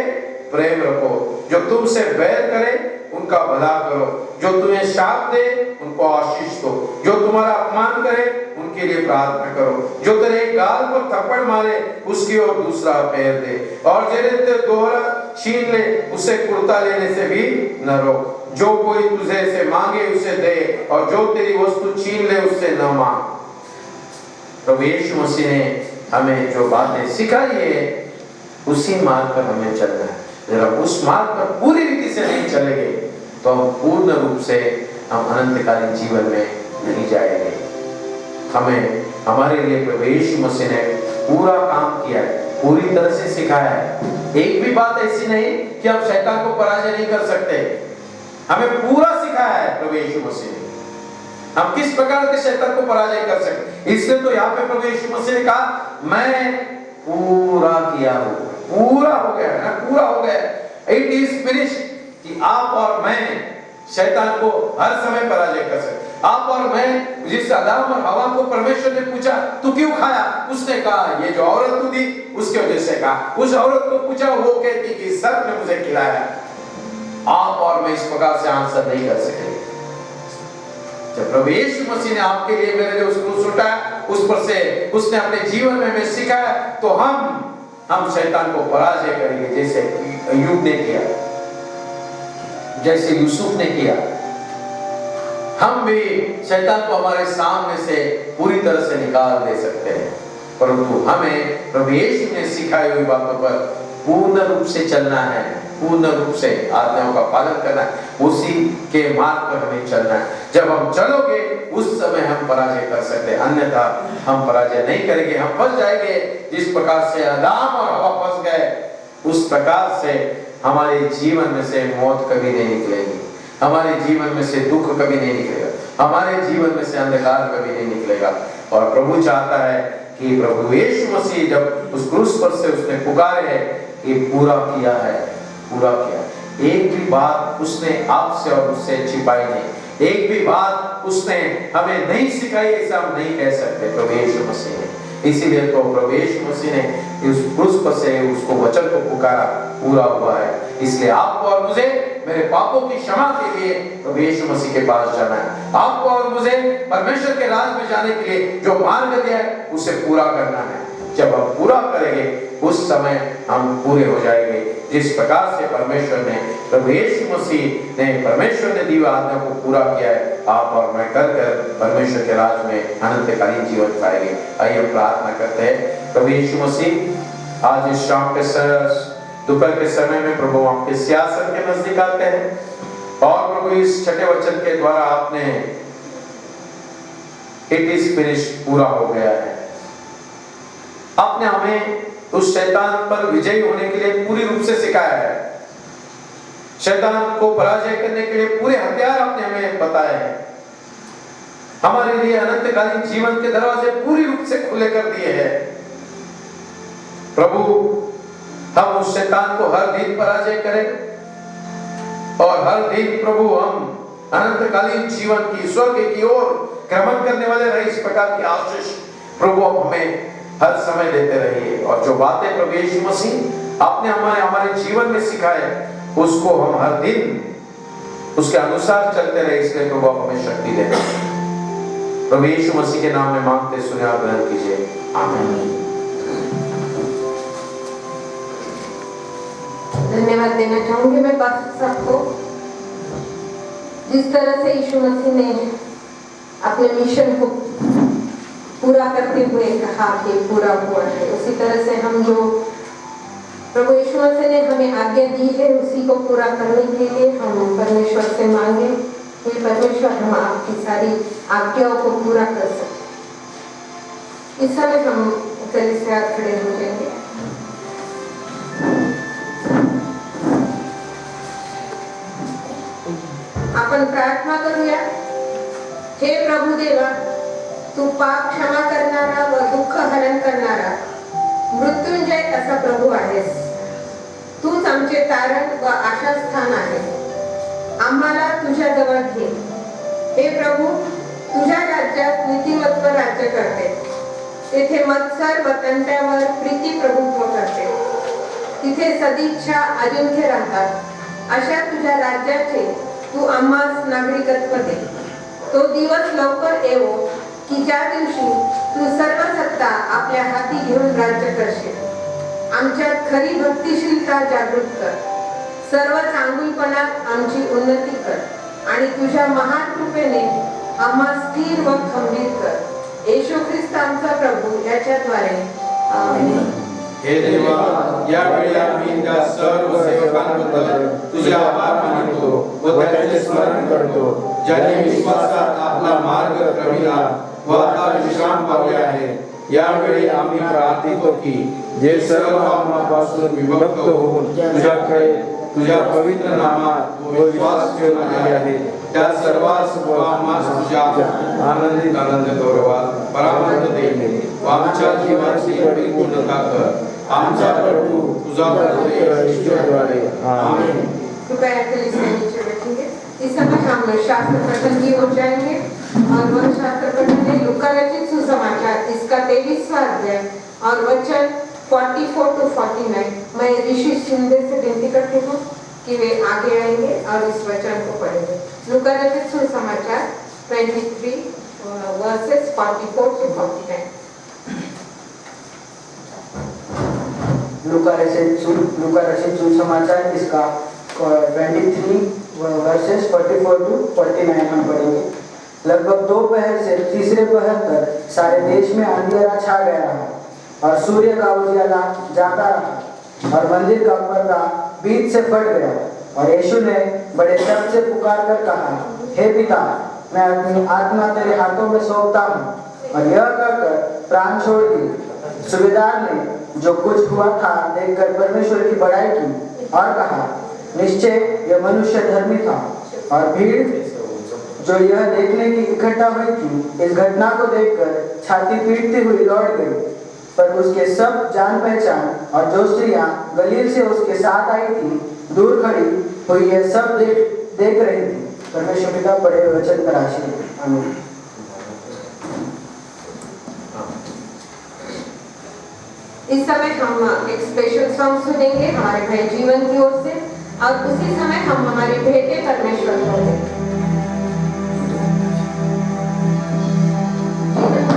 प्रेम रखो, जो तुमसे बैर करे उनका भला करो, जो तुम्हें शाप दे उनको आशीष दो, जो तुम्हारा अपमान करे उनकी उसके लिए प्रार्थना करो। जो तेरे एक गाल पर थप्पड़ मारे उसकी ओर दूसरा पैर दे, और तेरे दोहरा छीन ले उसे कुर्ता लेने से भी न रोक। जो कोई तुझे से मांगे उसे दे, और जो तेरी वस्तु छीन ले उससे न मांग। प्रभु यीशु मसीह ने हमें जो बातें सिखाई है उसी मार्ग पर हमें चलना है। अगर हम उस मार्ग पर पूरी रीति से नहीं चलेंगे तो हम पूर्ण रूप से हम अनंतकालीन जीवन में नहीं जाएंगे। हमें हमारे लिए प्रभु यीशु मसीह ने पूरा काम किया है, पूरी तरह से सिखाया है। एक भी बात ऐसी नहीं कि हम शैतान को पराजय नहीं कर सकते। हमें पूरा सिखाया है प्रभु यीशु मसीह ने, हम किस प्रकार के शैतान को पराजय कर सकते। इसलिए तो यहाँ पे प्रभु यीशु मसीह ने कहा मैं पूरा किया हूँ, पूरा हो गया है ना, पूरा हो गया, इट इज फिनिश्ड। कि आप और मैं शैतान को हर समय पराजय कर सकते। आप और मैं, जिस आदम और हवा को परमेश्वर ने पूछा तू क्यों खाया, उसने कहा ये जो औरत तू दी उसके वजह से कहा। उस औरत को पूछा, वो कहती कि सर्प ने मुझे खिलाया। आप और मैं इस प्रकार से आंसर नहीं कर सकेंगे। जब प्रभु यीशु मसीह ने आपके लिए मेरे लिए उस क्रूस उठाया, उस पर से उसने अपने जीवन में हमें सिखाया, तो हम शैतान को पराजय करेंगे, जैसे अय्यूब ने किया, जैसे यूसुफ ने किया। हम भी शैतान को हमारे सामने से पूरी तरह से निकाल दे सकते हैं, परंतु हमें प्रभु यीशु ने सिखाई हुई बातों पर पूर्ण रूप से चलना है, पूर्ण रूप से आज्ञाओं का पालन करना है, उसी के मार्ग पर हमें चलना है। जब हम चलोगे उस समय हम पराजय कर सकते हैं, अन्यथा हम पराजय नहीं करेंगे, हम फंस जाएंगे। जिस प्रकार से आदम और हवा फंस गए उस प्रकार से हमारे जीवन में से मौत कभी नहीं निकलेगी, हमारे जीवन में से दुख कभी नहीं निकलेगा, हमारे जीवन में से अंधकार कभी नहीं निकलेगा। और प्रभु चाहता है कि प्रभु यीशु मसीह जब उस क्रूस पर से उसने पुकारे है कि पूरा किया है, पूरा किया। एक भी बात उसने आपसे और उससे छिपाई नहीं, एक भी बात उसने हमें नहीं सिखाई, ऐसा हम नहीं कह सकते प्रभु यीशु मसीह ने। इसीलिए तो प्रभु यीशु मसीह ने उस क्रूस पर से उसको वचन को पुकारा, पूरा हुआ है। इसलिए आपको और मुझे मेरे पापों की क्षमा के लिए प्रभु यीशु मसीह के पास जाना है। आपको और मुझे परमेश्वर के राज में जाने के लिए जो मार्ग दिया है उसे पूरा करना है। जब हम पूरा करेंगे उस समय हम पूरे हो जाएंगे। जिस प्रकार से परमेश्वर ने, प्रभु यीशु मसीह ने, परमेश्वर ने दी हुई आज्ञा को पूरा किया है, आप और मैं कर परमेश्वर के राज में अनंतकालीन जीवन पाएंगे। आइए हम प्रार्थना करते हैं। प्रभु यीशु मसीह, आज इस शाम के दोपहर के समय में प्रभु आपके सियासत के नजदीक आते हैं, और प्रभु इस छठे वचन के द्वारा आपने इट इज फिनिश्ड, पूरा हो गया है, आपने हमें उस शैतान पर विजयी होने के लिए पूरी रूप से सिखाया है। शैतान को पराजय करने के लिए पूरे हथियार आपने हमें बताए हैं। हमारे लिए अनंतकालीन जीवन के दरवाजे पूरी रूप से खुले कर दिए हैं। प्रभु, हम उस शैतान को हर दिन पराजय करें, और हर दिन प्रभु हम अनंतकालीन जीवन की, स्वर्ग की ओर क्रमण करने वाले रहे। इस प्रकार की आशीष प्रभु आप हमें हर समय देते रहिए, और जो बातें प्रभु यीशु मसीह आपने हमारे जीवन में सिखाए उसको हम हर दिन उसके अनुसार चलते रहे। इसलिए प्रभु आप हमें शक्ति देना। प्रभु यीशु मसीह के नाम में मांगते सुने आप ग्रहण कीजिए, आमीन। धन्यवाद देना चाहूंगी मैं पास्टर साहब को। जिस तरह से यीशु मसीह ने अपने मिशन को पूरा करते हुए कहा कि पूरा हुआ है, उसी तरह से हम जो प्रभु यीशु मसीह ने हमें आज्ञा दी है उसी को पूरा करने के लिए हम परमेश्वर से मांगे कि परमेश्वर हम आपकी सारी आज्ञाओं को पूरा कर सके। इस समय हम कलीसिया खड़े हो जाएंगे। आपण प्रार्थना करूया। हे प्रभु देवा, तू पाप क्षमा करणारा व दुःख हरण करणारा मृत्युंजय असा प्रभू आहेस। तूच आमचे तारण व आशास्थान आहे। आम्हाला तुझ्या जवळ घे। हे प्रभू, तुझ्या राज्यात नीतिमत्व राज्य करते, तेथे मत्सर व तंट्यावर प्रीती प्रभुत्व करते, तिथे सदिच्छा अजिंक्य राहतात। अशा तुझ्या राज्याचे तू आम्हास नागरिकत्व दे। तो दिवस लवकर येवो की ज्या दिवशी तू सर्व सत्ता आपल्या हाती घेऊन राज्य करशील. आमच्यात खरी भक्तिशीलता जागृत कर. सर्व चांगुलपणात आमची उन्नती कर आणि तुझ्या महान कृपेने आम्हा स्थिर व खंबीर कर. येशू ख्रिस्त आमचा प्रभू याच्याद्वारे आमेन. हे देवा, यावेळी आम्ही त्या सर्व सेवकांबद्दल तुझे आभार मानतो व त्यांचे स्मरण करतो, ज्यांनी विश्वासात आपला मार्ग क्रमिला व आता विश्राम पावले आहे. यावेळी आम्ही प्रार्थितो की जे सर्व आम्हापासून विभक्त होऊन तुझ्याकडे तुझ्या पवित्र नामात विश्वास ठेवून आले आहे, त्या सर्वांस आम्हास तुझ्या आनंदित आनंद गौरवात परामर्शतेने आमच्या जीवाची परिपूर्णता कर. आमचा प्रभू तुझा ईश्वरद्वारे आमीन. कृपया के लिए नीचे बैठेंगे. इस समय हम शास्त्र पठन की ओर जाएंगे और वह शास्त्र पठन है लूका रचित सुसमाचार इसका 23वां अध्याय और वचन 44 to 49. मैं ऋषि शिंदे से विनती करती हूँ कि वे आगे आएंगे और इस वचन को पढ़ेंगे. लूका रचित सुसमाचार 23 verses 44 to 49. लूका रचित सुसमाचार इसका 23 वर्सेस 44 to 49 हम पढ़ेंगे. लगभग दोपहर से तीसरे पहर तक सारे देश में अंधेरा छा गया और सूर्य का उजियारा जाता रहा और मंदिर का पर्दा बीच से फट गया. और यीशु ने बड़े शब्द से पुकार कर कहा, हे पिता, मैं अपनी आत्मा तेरे हाथों में सौंपता हूँ. और यह कहकर प्राण छोड़ दिए. सूबेदार ने जो कुछ हुआ था देखकर परमेश्वर की बड़ाई की और कहा, निश्चय यह मनुष्य धर्मी था. और भीड़ जो यह देखने की इकट्ठा हुई थी इस घटना को देखकर छाती पीटती हुई लौट गई. पर उसके सब जान पहचान और जो स्त्रियां गलील से उसके साथ आई थी दूर खड़ी हुई यह सब देख रही थी. परमेश्वर पिता बड़े वचन पर आशीर्वाद. आमीन. इस समय हम एक स्पेशल सॉन्ग सुनेंगे हमारे भाई जीवन की ओर से और उसी समय हम हमारी भेंटें परमेश्वर को देंगे. आमीन.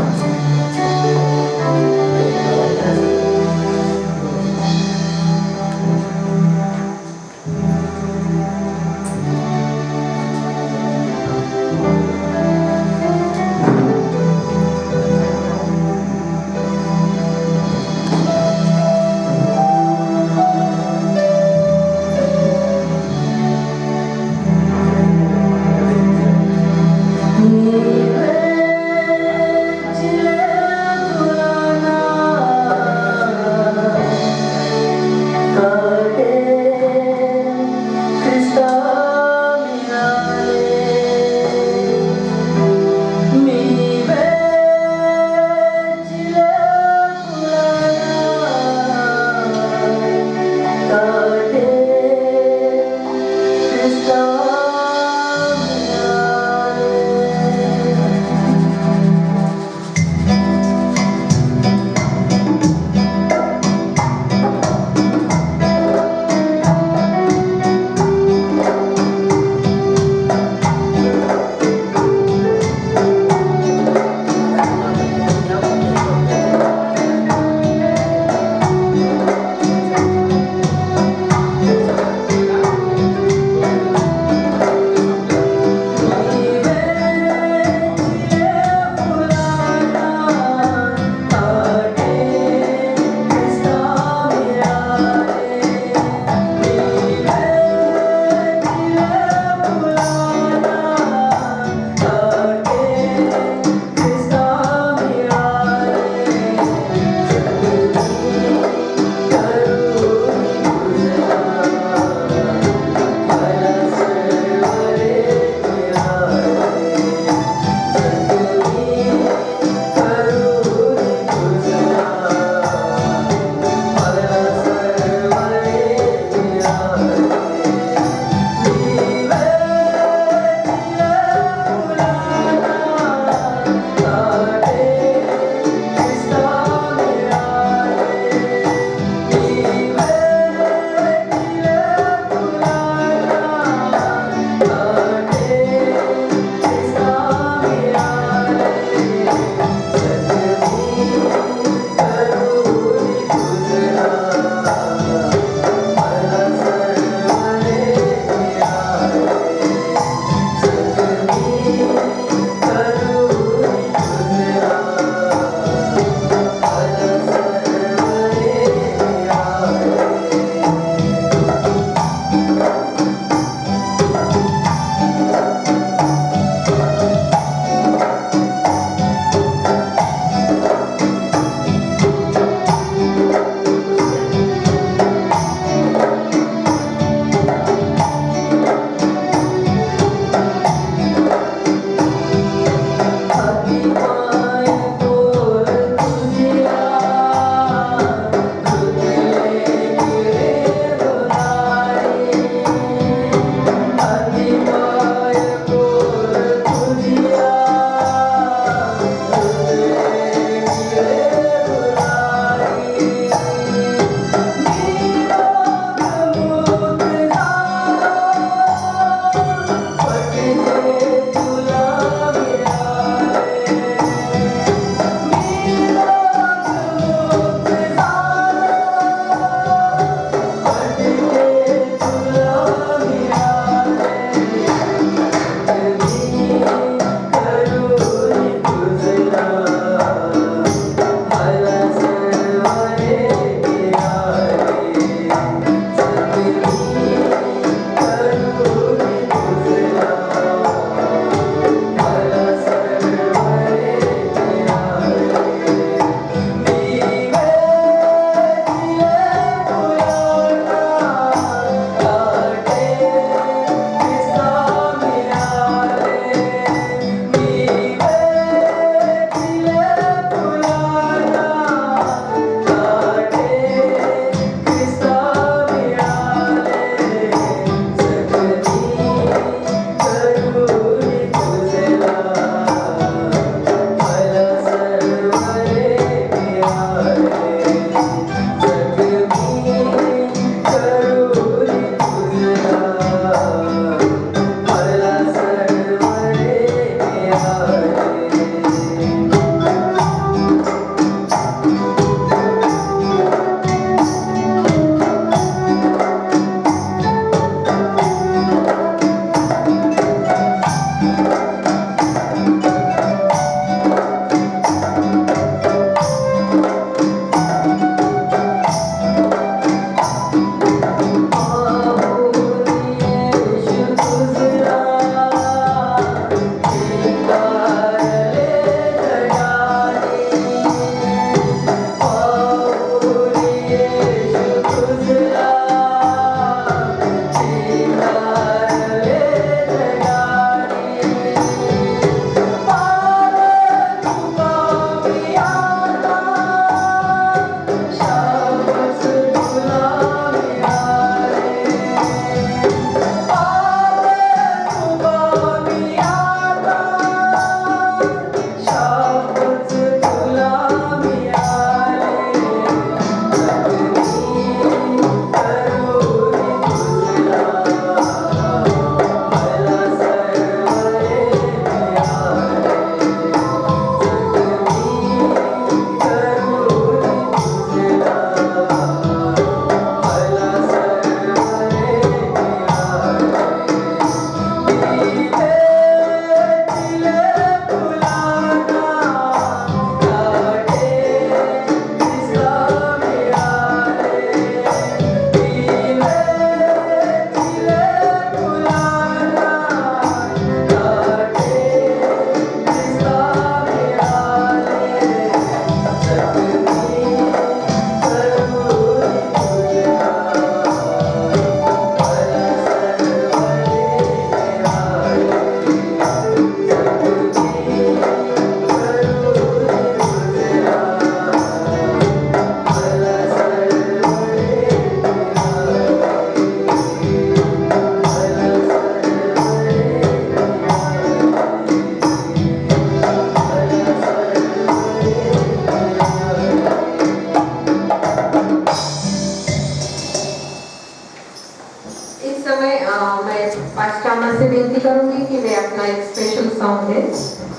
करूंगी कि वे अपना एक स्पेशल सॉन्ग है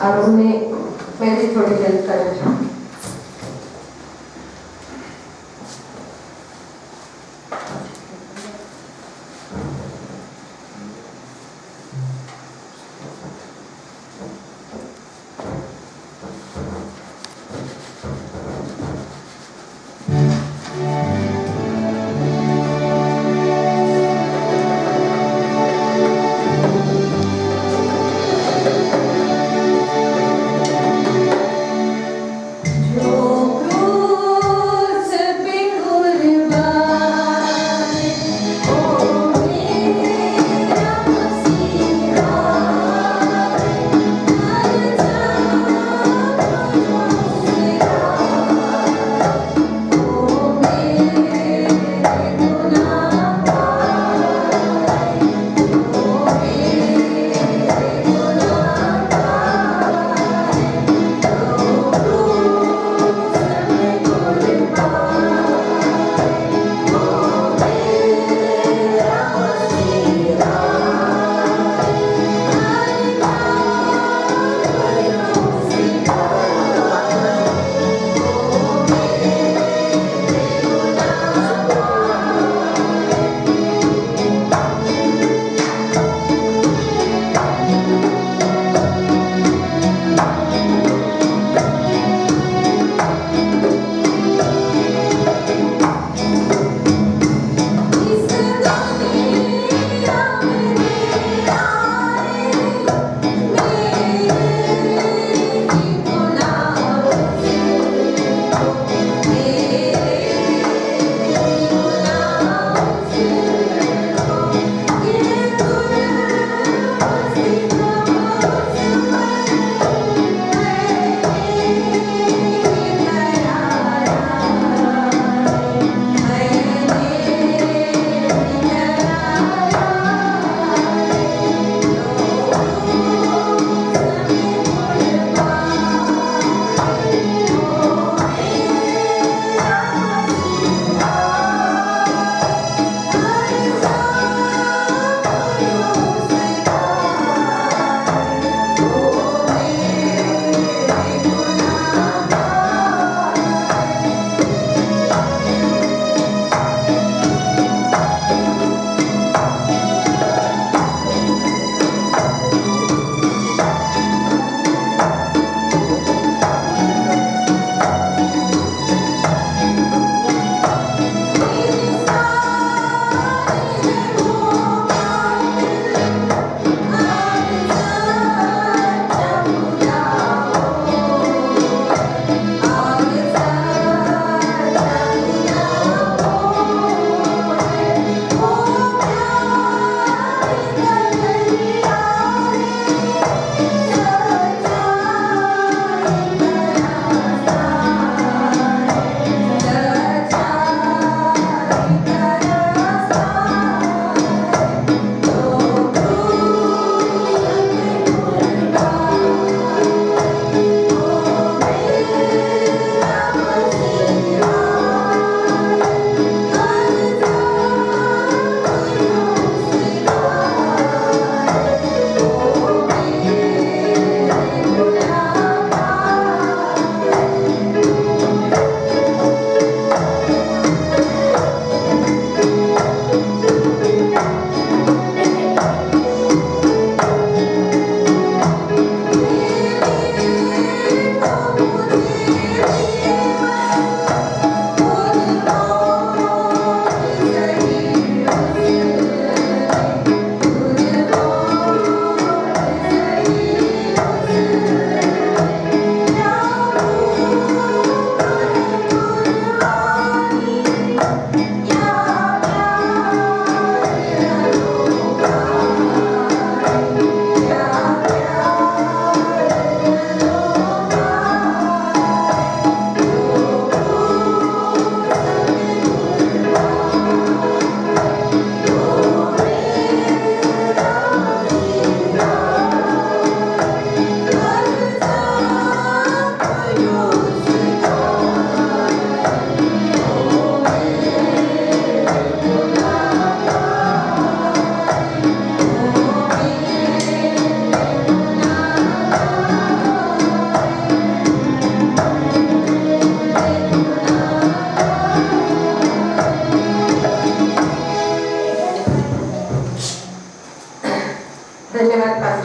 और उन्हें मैं भी थोड़ी हेल्प करना चाहूँगी।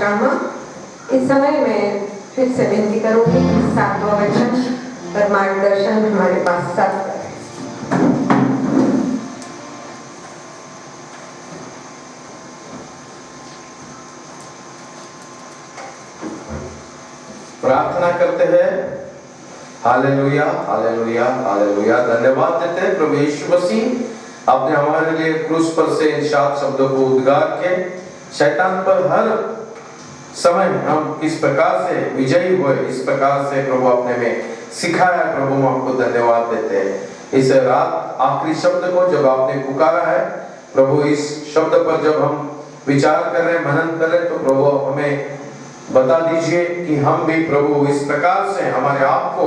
ब्रह्मा। इस समय मैं फिर से विनती करूंगी कि 7वां वचन पर मार्गदर्शन हमारे पास सब करें। प्रार्थना करते हैं। Hallelujah, hallelujah, hallelujah. धन्यवाद देते हैं प्रभु यीशु मसीह, आपने हमारे लिए क्रूस पर से इन 7 शब्दों को उद्गार के शैतान पर हर समय हम किस प्रकार से विजयी हुए, इस प्रकार से प्रभु आपने में सिखाया। प्रभु हम आपको धन्यवाद देते हैं। इस रात आखिरी शब्द को जब आपने पुकारा है प्रभु, इस शब्द पर जब हम विचार कर रहे, मनन कर रहे, तो प्रभु हमें बता दीजिए कि हम भी प्रभु इस प्रकार से हमारे आप को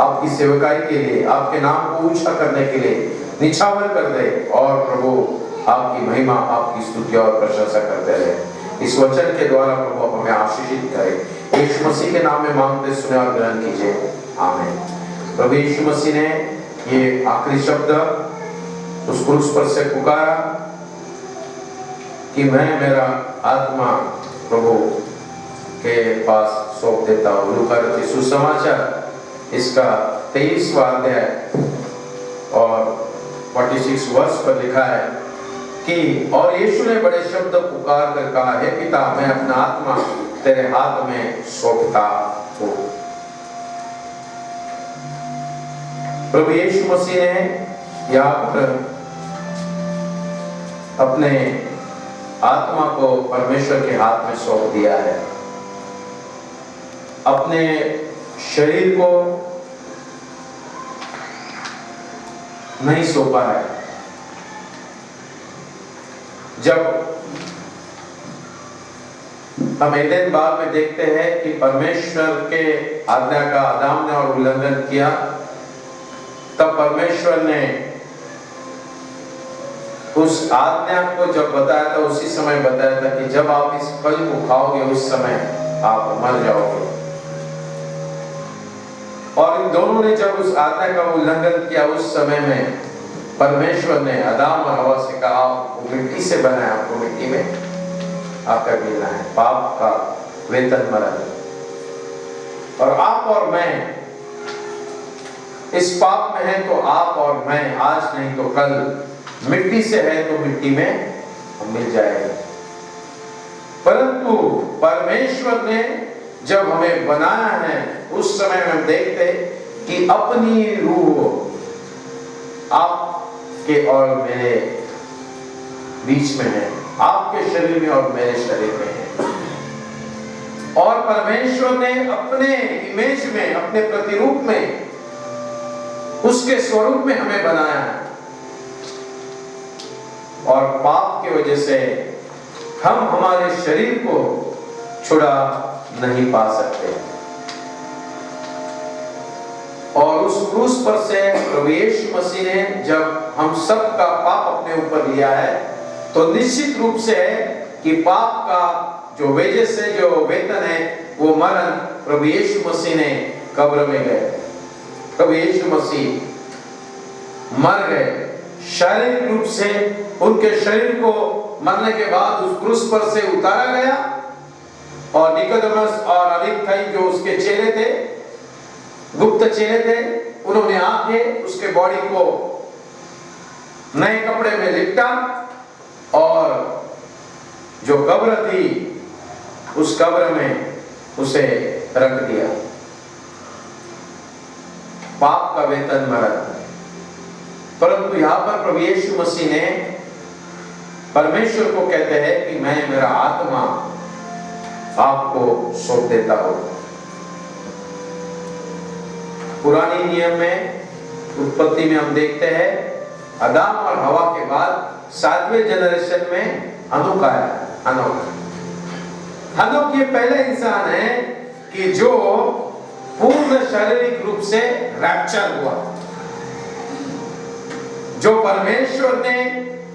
आपकी सेवकाई के लिए, आपके नाम को ऊंचा करने के लिए निछावर कर दे और प्रभु आपकी महिमा, आपकी स्तुति और प्रशंसा करते रहे। इस वचन के द्वारा प्रभु आप हमें आशीषित करे। यीशु मसीह के नाम में मांगते सुने और ग्रहण कीजिए, आमीन। प्रभु यीशु मसीह ने ये आखिरी शब्द उस क्रूस पर से पुकारा कि मैं मेरा आत्मा प्रभु के पास सौंप देता हूँ। लूका रचित सुसमाचार इसका 23वां अध्याय और 46 वर्ष पर लिखा है कि और यीशु ने बड़े शब्द पुकार कर कहा, हे पिता, मैं अपना आत्मा तेरे हाथ में सौंपता हूँ। प्रभु यीशु मसीह ने यहाँ पर अपने आत्मा को परमेश्वर के हाथ में सौंप दिया है। अपने शरीर को नहीं सौंपा है। जब हम एदेन बाग में देखते हैं कि परमेश्वर के आज्ञा का आदम ने और उल्लंघन किया, तब परमेश्वर ने उस आज्ञा को जब बताया था, उसी समय बताया था कि जब आप इस फल को खाओगे उस समय आप मर जाओगे। और इन दोनों ने जब उस आज्ञा का उल्लंघन किया, उस समय में परमेश्वर ने आदम और हवा से कहा, आपको मिट्टी से बनाया, आपको मिट्टी में आपका गिरना है, पाप का वेतन मरण। और आप और मैं इस पाप में है, तो आप और मैं आज नहीं तो कल मिट्टी से है, तो मिट्टी में हम मिल जाएंगे। परंतु परमेश्वर ने जब हमें बनाया है, उस समय में हम देखते कि अपनी रूह आपके और मेरे बीच में है, आपके शरीर में और मेरे शरीर में है। और परमेश्वर ने अपने इमेज में, अपने प्रतिरूप में, उसके स्वरूप में हमें बनाया है। और पाप की वजह से हम हमारे शरीर को छुड़ा नहीं पा सकते। और उस क्रूस पर से प्रभु यीशु मसीह ने जब हम सब का पाप अपने ऊपर लिया है, तो निश्चित रूप से है कि पाप का जो वजह से जो वेतन है वो मरण, प्रभु यीशु मसीह ने कब्र में गए। प्रभु यीशु मसीह मर गए शारीरिक रूप से। उनके शरीर को मरने के बाद उस क्रूस पर से उतारा गया और निकोदेमस और अरिमथाई जो उसके चेले थे, गुप्त चेले थे, उन्होंने आके उसके बॉडी को नए कपड़े में लिपटा और जो कब्र थी उस कब्र में उसे रख दिया। पाप का वेतन मरण। परंतु यहां पर प्रभु यीशु मसीह ने परमेश्वर को कहते हैं कि मैं मेरा आत्मा आपको सौंप देता हूं। पुरानी नियम में, उत्पत्ति में हम देखते हैं आदम और हवा के बाद 7वें जनरेशन में हनोक आया। हनोक ये पहले इंसान है कि जो पूर्ण शारीरिक रूप से रैप्चर हुआ। जो परमेश्वर ने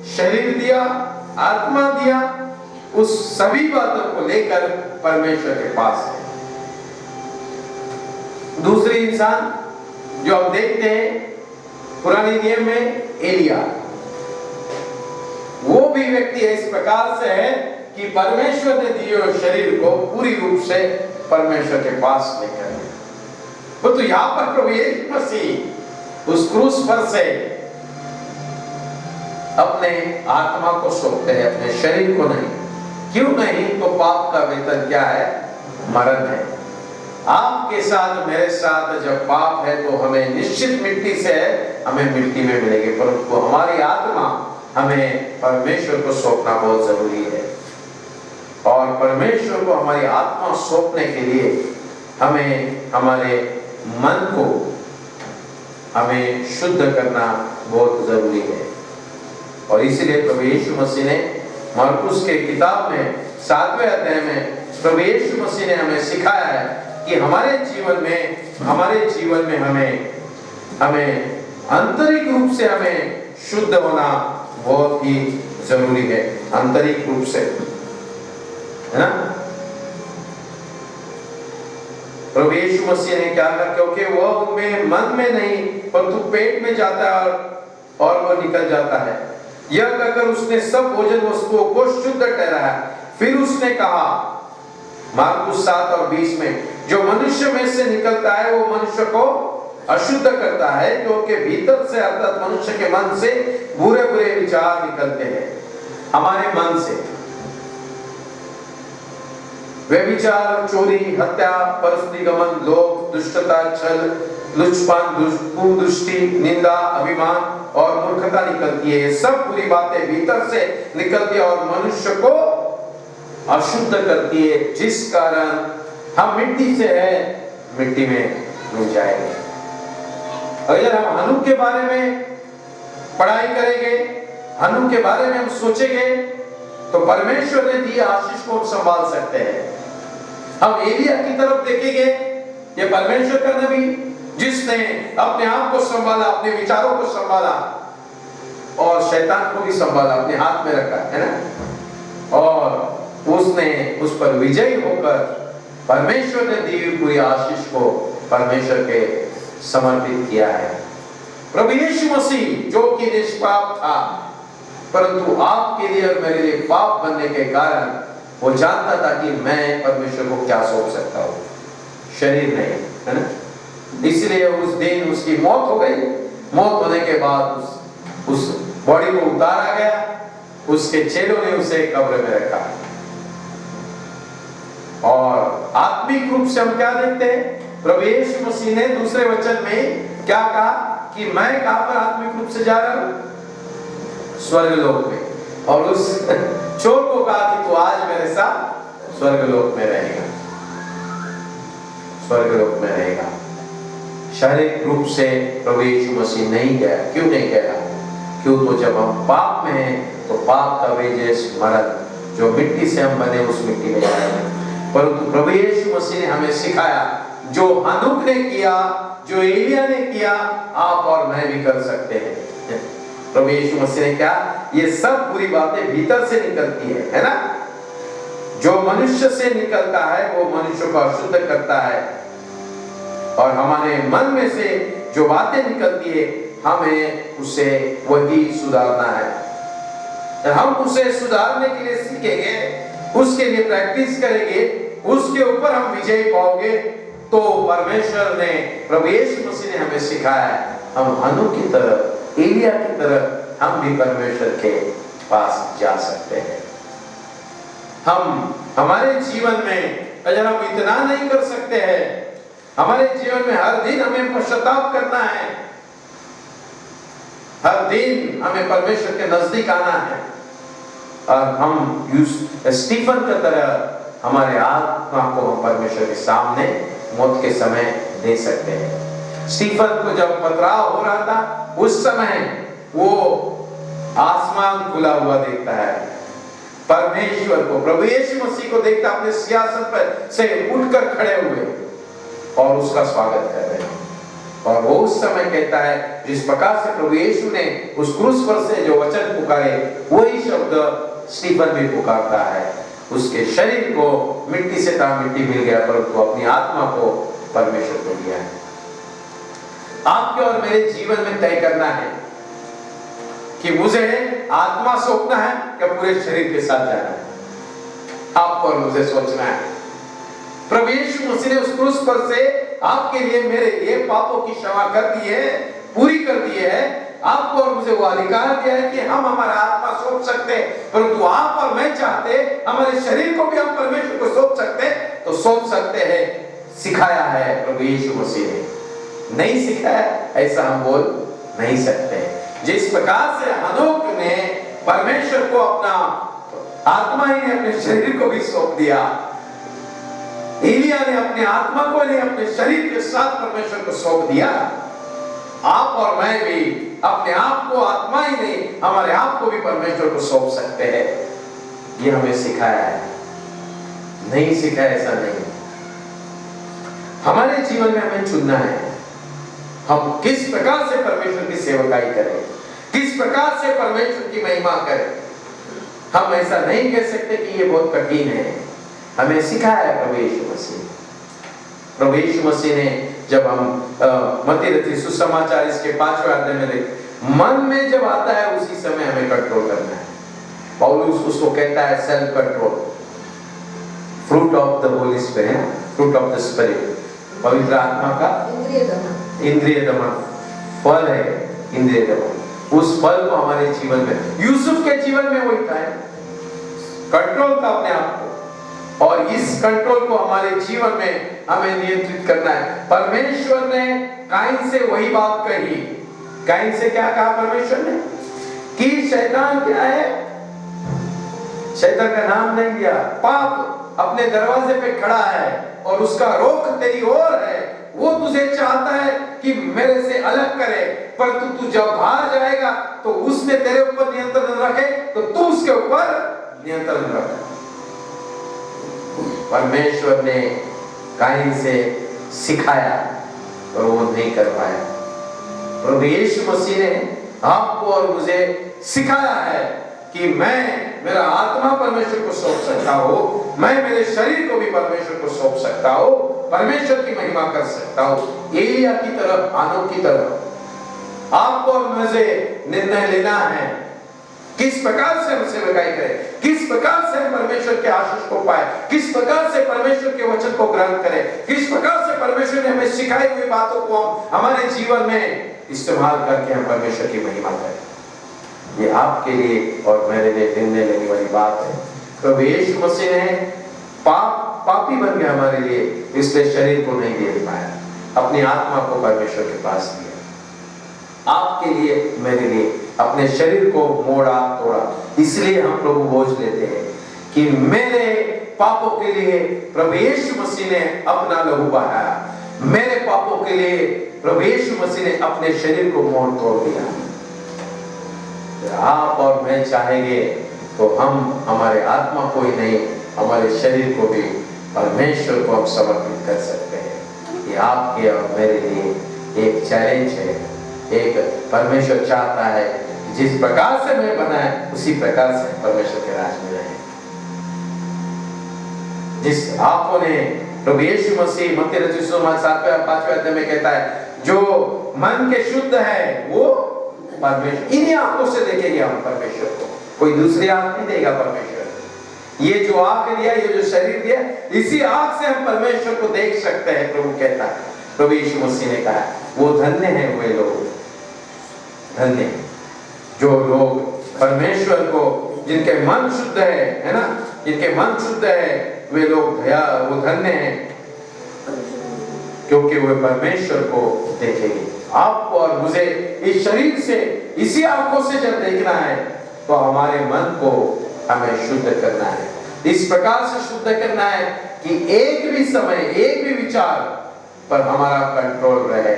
शरीर दिया, आत्मा दिया, उस सभी बातों को लेकर परमेश्वर के पास है। दूसरी इंसान जो हम देखते हैं पुराने नियम में, एलिया, वो भी व्यक्ति इस प्रकार से है कि परमेश्वर ने दिए हुए शरीर को पूरी रूप से परमेश्वर के पास लेकर आए। वो तो यहाँ पर प्रभु यीशु मसीह उस क्रूस पर से अपने आत्मा को सौंपते हैं, अपने शरीर को नहीं। क्यों नहीं? तो पाप का वेतन क्या है? मरण है। आपके साथ मेरे साथ जब पाप है तो हमें निश्चित मिट्टी से हमें मिट्टी में मिलेगी, परंतु हमारी आत्मा हमें परमेश्वर को सौंपना बहुत जरूरी है। और परमेश्वर को हमारी आत्मा सौंपने के लिए हमें हमारे मन को हमें शुद्ध करना बहुत जरूरी है। और इसलिए प्रभु यीशु मसीह ने मरकुस के किताब में 7वें अध्याय में प्रभु यीशु मसीह ने हमें सिखाया है कि हमारे जीवन में हमें आंतरिक रूप से हमें शुद्ध होना बहुत ही जरूरी है, आंतरिक रूप से, है ना। प्रभु यीशु मसीह ने क्या कहा? क्योंकि वो उनमें मन में नहीं परंतु पेट में जाता है और वो निकल जाता है। यह कहकर उसने सब भोजन वस्तुओं को शुद्ध ठहराया। फिर उसने कहा मार्कुस 7 और 20 में, जो मनुष्य में से निकलता है वो मनुष्य को अशुद्ध करता है, क्योंकि भीतर से अर्थात मनुष्य के मन से बुरे बुरे विचार निकलते हैं। हमारे मन से व्यभिचार, चोरी, हत्या, परस्त्रीगमन, लोभ, दुष्टता, छल, लुचपन, कुदृष्टि, निंदा, अभिमान और मूर्खता निकलती है। ये सब बुरी बातें भीतर से निकलती है और मनुष्य को अशुद्ध करती है, जिस कारण हम मिट्टी से है, मिट्टी में मिल जाएंगे। अगर हम हनूक के बारे में पढ़ाई करेंगे, हनूक के बारे में हम सोचेंगे, तो परमेश्वर ने दिए आशीष को संभाल सकते हैं। हम एलिया की तरफ देखेंगे, ये परमेश्वर का नबी जिसने अपने आप को संभाला, अपने विचारों को संभाला और शैतान को भी संभाला, अपने हाथ में रखा, है ना। और उसने उस पर विजयी होकर परमेश्वर ने दी हुई पूरी आशीष को परमेश्वर के समर्पित किया है। प्रभु यीशु मसीह जो कि निष्पाप था, परंतु आपके लिए और मेरे लिए पाप बनने के कारण वो जानता था कि मैं परमेश्वर को क्या सौंप सकता हूँ, शरीर नहीं, है ना। इसलिए उस दिन उसकी मौत हो गई। मौत होने के बाद उस बॉडी को उतारा गया, उसके चेलों ने उसे कब्र में रखा। और आत्मिक रूप से हम क्या देखते हैं? प्रभु यीशु मसीह ने दूसरे वचन में क्या कहा कि मैं कहां पर आत्मिक रूप से जा रहा हूं? स्वर्गलोक में। और उस चोर को कहा कि तू आज मेरे साथ स्वर्गलोक में रहेगा, स्वर्गलोक में रहेगा। शारीरिक रूप से प्रभु यीशु मसीह नहीं गया। क्यों नहीं गया? क्यों? तो जब हम पाप में हैं तो पाप का वेजेस मरण, जो मिट्टी से हम बने उस मिट्टी में जाएंगे। परंतु प्रभु यीशु मसीह ने हमें सिखाया, जो हनूक ने किया, जो एलिया ने किया, आप और मैं भी कर सकते हैं। प्रभु यीशु मसीह ने क्या? ये सब बुरी बातें भीतर से निकलती है ना। जो मनुष्य से निकलता है वो मनुष्य को अशुद्ध करता है, और हमारे मन में से जो बातें निकलती है हमें उसे वही सुधारना है। हम उसे सुधारने के लिए सीखेंगे, उसके लिए प्रैक्टिस करेंगे, उसके ऊपर हम विजय पाओगे। तो परमेश्वर ने, प्रभु यीशु मसीह ने हमें सिखाया है, हम हनूक की तरह, एलिया की तरह हम भी परमेश्वर के पास जा सकते हैं। हम हमारे जीवन में अगर हम इतना नहीं कर सकते हैं, हमारे जीवन में हर दिन हमें पश्चाताप करना है, हर दिन हमें परमेश्वर के नजदीक आना है, और हम स्टीफन की तरह हमारे आत्मा को हम परमेश्वर के सामने मौत के समय दे सकते हैं। स्टीफन को जब पथराव हो रहा था उस समय वो आसमान खुला हुआ देखता है, परमेश्वर को, प्रभु यीशु मसीह को देखता, अपने सिंहासन पर से उठकर खड़े हुए और उसका स्वागत कर रहे हैं। और वो उस समय कहता है, जिस प्रकार से प्रभु यीशु ने उस क्रूस पर से जो वचन पुकारे वही शब्द स्टीफन भी पुकारता है। उसके शरीर को मिट्टी से था, मिट्टी मिल गया, परंतु अपनी आत्मा को परमेश्वर को दिया है। आपके और मेरे जीवन में तय करना है कि मुझे आत्मा सौंपना है या पूरे शरीर के साथ जाना है। आपको और मुझे सोचना है। प्रभु यीशु मसीह ने उस क्रूस पर से आपके लिए मेरे लिए पापों की क्षमा कर दी है, पूरी कर दी है। आपको और मुझे वो अधिकार दिया है कि हम हमारा आत्मा सौंप सकते हैं, परंतु आप और मैं चाहते हमारे शरीर को भी हम परमेश्वर को सौंप सकते, तो सौंप सकते हैं। सिखाया है प्रभु यीशु मसीह ने, नहीं सिखाया ऐसा हम बोल नहीं सकते। जिस प्रकार से हनोक ने परमेश्वर को अपना आत्मा ही ने अपने शरीर को भी सौंप दिया, एलिया ने अपने आत्मा को नहीं अपने शरीर के साथ परमेश्वर को सौंप दिया, आप और मैं भी अपने आप को, आत्मा ही नहीं हमारे आप को भी परमेश्वर को सौंप सकते हैं। ये हमें सिखाया है, नहीं सिखाया ऐसा नहीं। हमारे जीवन में हमें चुनना है हम किस प्रकार से परमेश्वर की सेवकाई करें, किस प्रकार से परमेश्वर की महिमा करें। हम ऐसा नहीं कह सकते कि ये बहुत कठिन है, हमें सिखाया है प्रभु यीशु मसीह। प्रभु यीशु मसीह ने जब हम मत्ती रचित सुसमाचार इसके 5वें अध्याय में मन में जब आता है उसी समय हमें कंट्रोल करना है। पौलुस उसको कहता है self control, fruit of the Holi spirit, fruit of the spirit, पवित्र आत्मा का इंद्रिय दमन फल है। इंद्रिय दमन, उस फल को हमारे जीवन में, यूसुफ के जीवन में वही था, कंट्रोल था अपने आप को, और इस कंट्रोल को हमारे जीवन में हमें नियंत्रित करना है। परमेश्वर ने काइन से वही बात कही। काइन से क्या कहा परमेश्वर ने कि शैतान क्या है, शैतान का नाम नहीं दिया, पाप अपने दरवाजे पे खड़ा है और उसका रोक तेरी ओर है। वो तुझे चाहता है कि मेरे से अलग करे, पर तू जब बाहर जाएगा तो उसने तेरे ऊपर नियंत्रण रखे तो तू उसके ऊपर नियंत्रण रख। परमेश्वर ने काइन से सिखाया और वो नहीं कर पाया। प्रभु यीशु मसीह ने आपको और मुझे सिखाया है कि मैं मेरा आत्मा परमेश्वर को सौंप सकता हूँ, मैं मेरे शरीर को भी परमेश्वर को सौंप सकता हूँ, परमेश्वर की महिमा कर सकता हूँ। एलिया की तरफ, हानोक की तरफ आपको और मुझे निर्णय लेना है किस प्रकार से हम सेवकाई करें, किस प्रकार से हम परमेश्वर के आशीष को पाए, किस प्रकार से परमेश्वर के वचन को ग्रहण करें, किस प्रकार से परमेश्वर ने हमें सिखाई हुई बातों को हम हमारे जीवन में इस्तेमाल करके हम परमेश्वर की महिमा करें। ये आपके लिए और मेरे लिए निर्णय लेने वाली बात है। प्रभु यीशु मसीह ने पापी बन गया हमारे लिए, इसलिए शरीर को नहीं दे पाया, अपनी आत्मा को परमेश्वर के पास दिया। आपके लिए, मेरे लिए अपने शरीर को मोड़ा तोड़ा, इसलिए हम प्रभु बोझ लेते हैं कि मेरे पापों के लिए प्रभु यीशु मसीह ने अपना लहू बहाया, मेरे पापों के लिए प्रभु यीशु मसीह ने अपने शरीर को मोड़ तोड़ दिया। आप और मैं चाहेंगे तो हम हमारे आत्मा को ही नहीं, हमारे शरीर को भी परमेश्वर को हम समर्पित कर सकते हैं। ये आपके और मेरे लिए एक चैलेंज है। एक परमेश्वर चाहता है जिस प्रकार से मैं बना है उसी प्रकार से परमेश्वर के राज में रहे। जिस आपको ने प्रभु यीशु मसीह मत्ती रचित सुसमाचार 5वें अध्याय में कहता है, जो मन के शुद्ध है वो परमेश्वर, इन्हीं आंखों से देखेंगे हम परमेश्वर को, कोई दूसरी आंख नहीं देगा परमेश्वर। ये जो आंख दिया, ये जो शरीर दिया, इसी आंख से हम परमेश्वर को देख सकते हैं। प्रभु कहता है, प्रभु यीशु मसीह ने कहा, वो धन्य हैं वे लोग, धन्य जो लोग परमेश्वर को, जिनके मन शुद्ध है ना, जिनके मन शुद्ध है वे लोग वो धन्य हैं, क्योंकि वे परमेश्वर को देखेंगे। आपको और मुझे इस शरीर से, इसी आंखों से जब देखना है तो हमारे मन को हमें शुद्ध करना है, इस प्रकार से शुद्ध करना है कि एक भी समय, एक भी विचार पर हमारा कंट्रोल रहे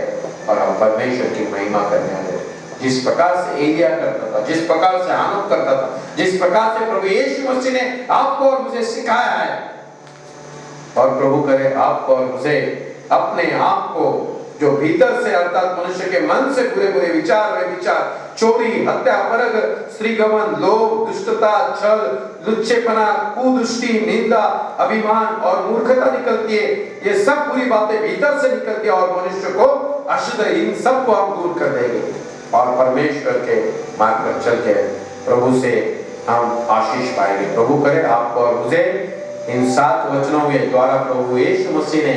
और हम परमेश्वर की महिमा करने लगे। जिस प्रकार से एलिया करता था, जिस प्रकार से हानोक करता था, जिस प्रकार से प्रभु यीशु मसीह ने आपको और मुझे सिखाया है, और प्रभु करे आपको और मुझे अपने आप को, जो भीतर से अर्थात मनुष्य के मन से बुरे बुरे विचार, वे विचार, चोरी, हत्या, परग, स्त्रीगमन, लोभ, दुष्टता, छल, लुच्चेपना, कुदृष्टि, निंदा, अभिमान और मूर्खता निकलती है। ये सब बुरी बातें भीतर से निकलती है और मनुष्य को अशुद्ध, इन सब को हम दूर कर देंगे और परमेश्वर के मार्ग पर चल के प्रभु से हम आशीष पाएंगे। प्रभु करे आपको और मुझे इन 7 वचनों के द्वारा प्रभु यीशु मसीह ने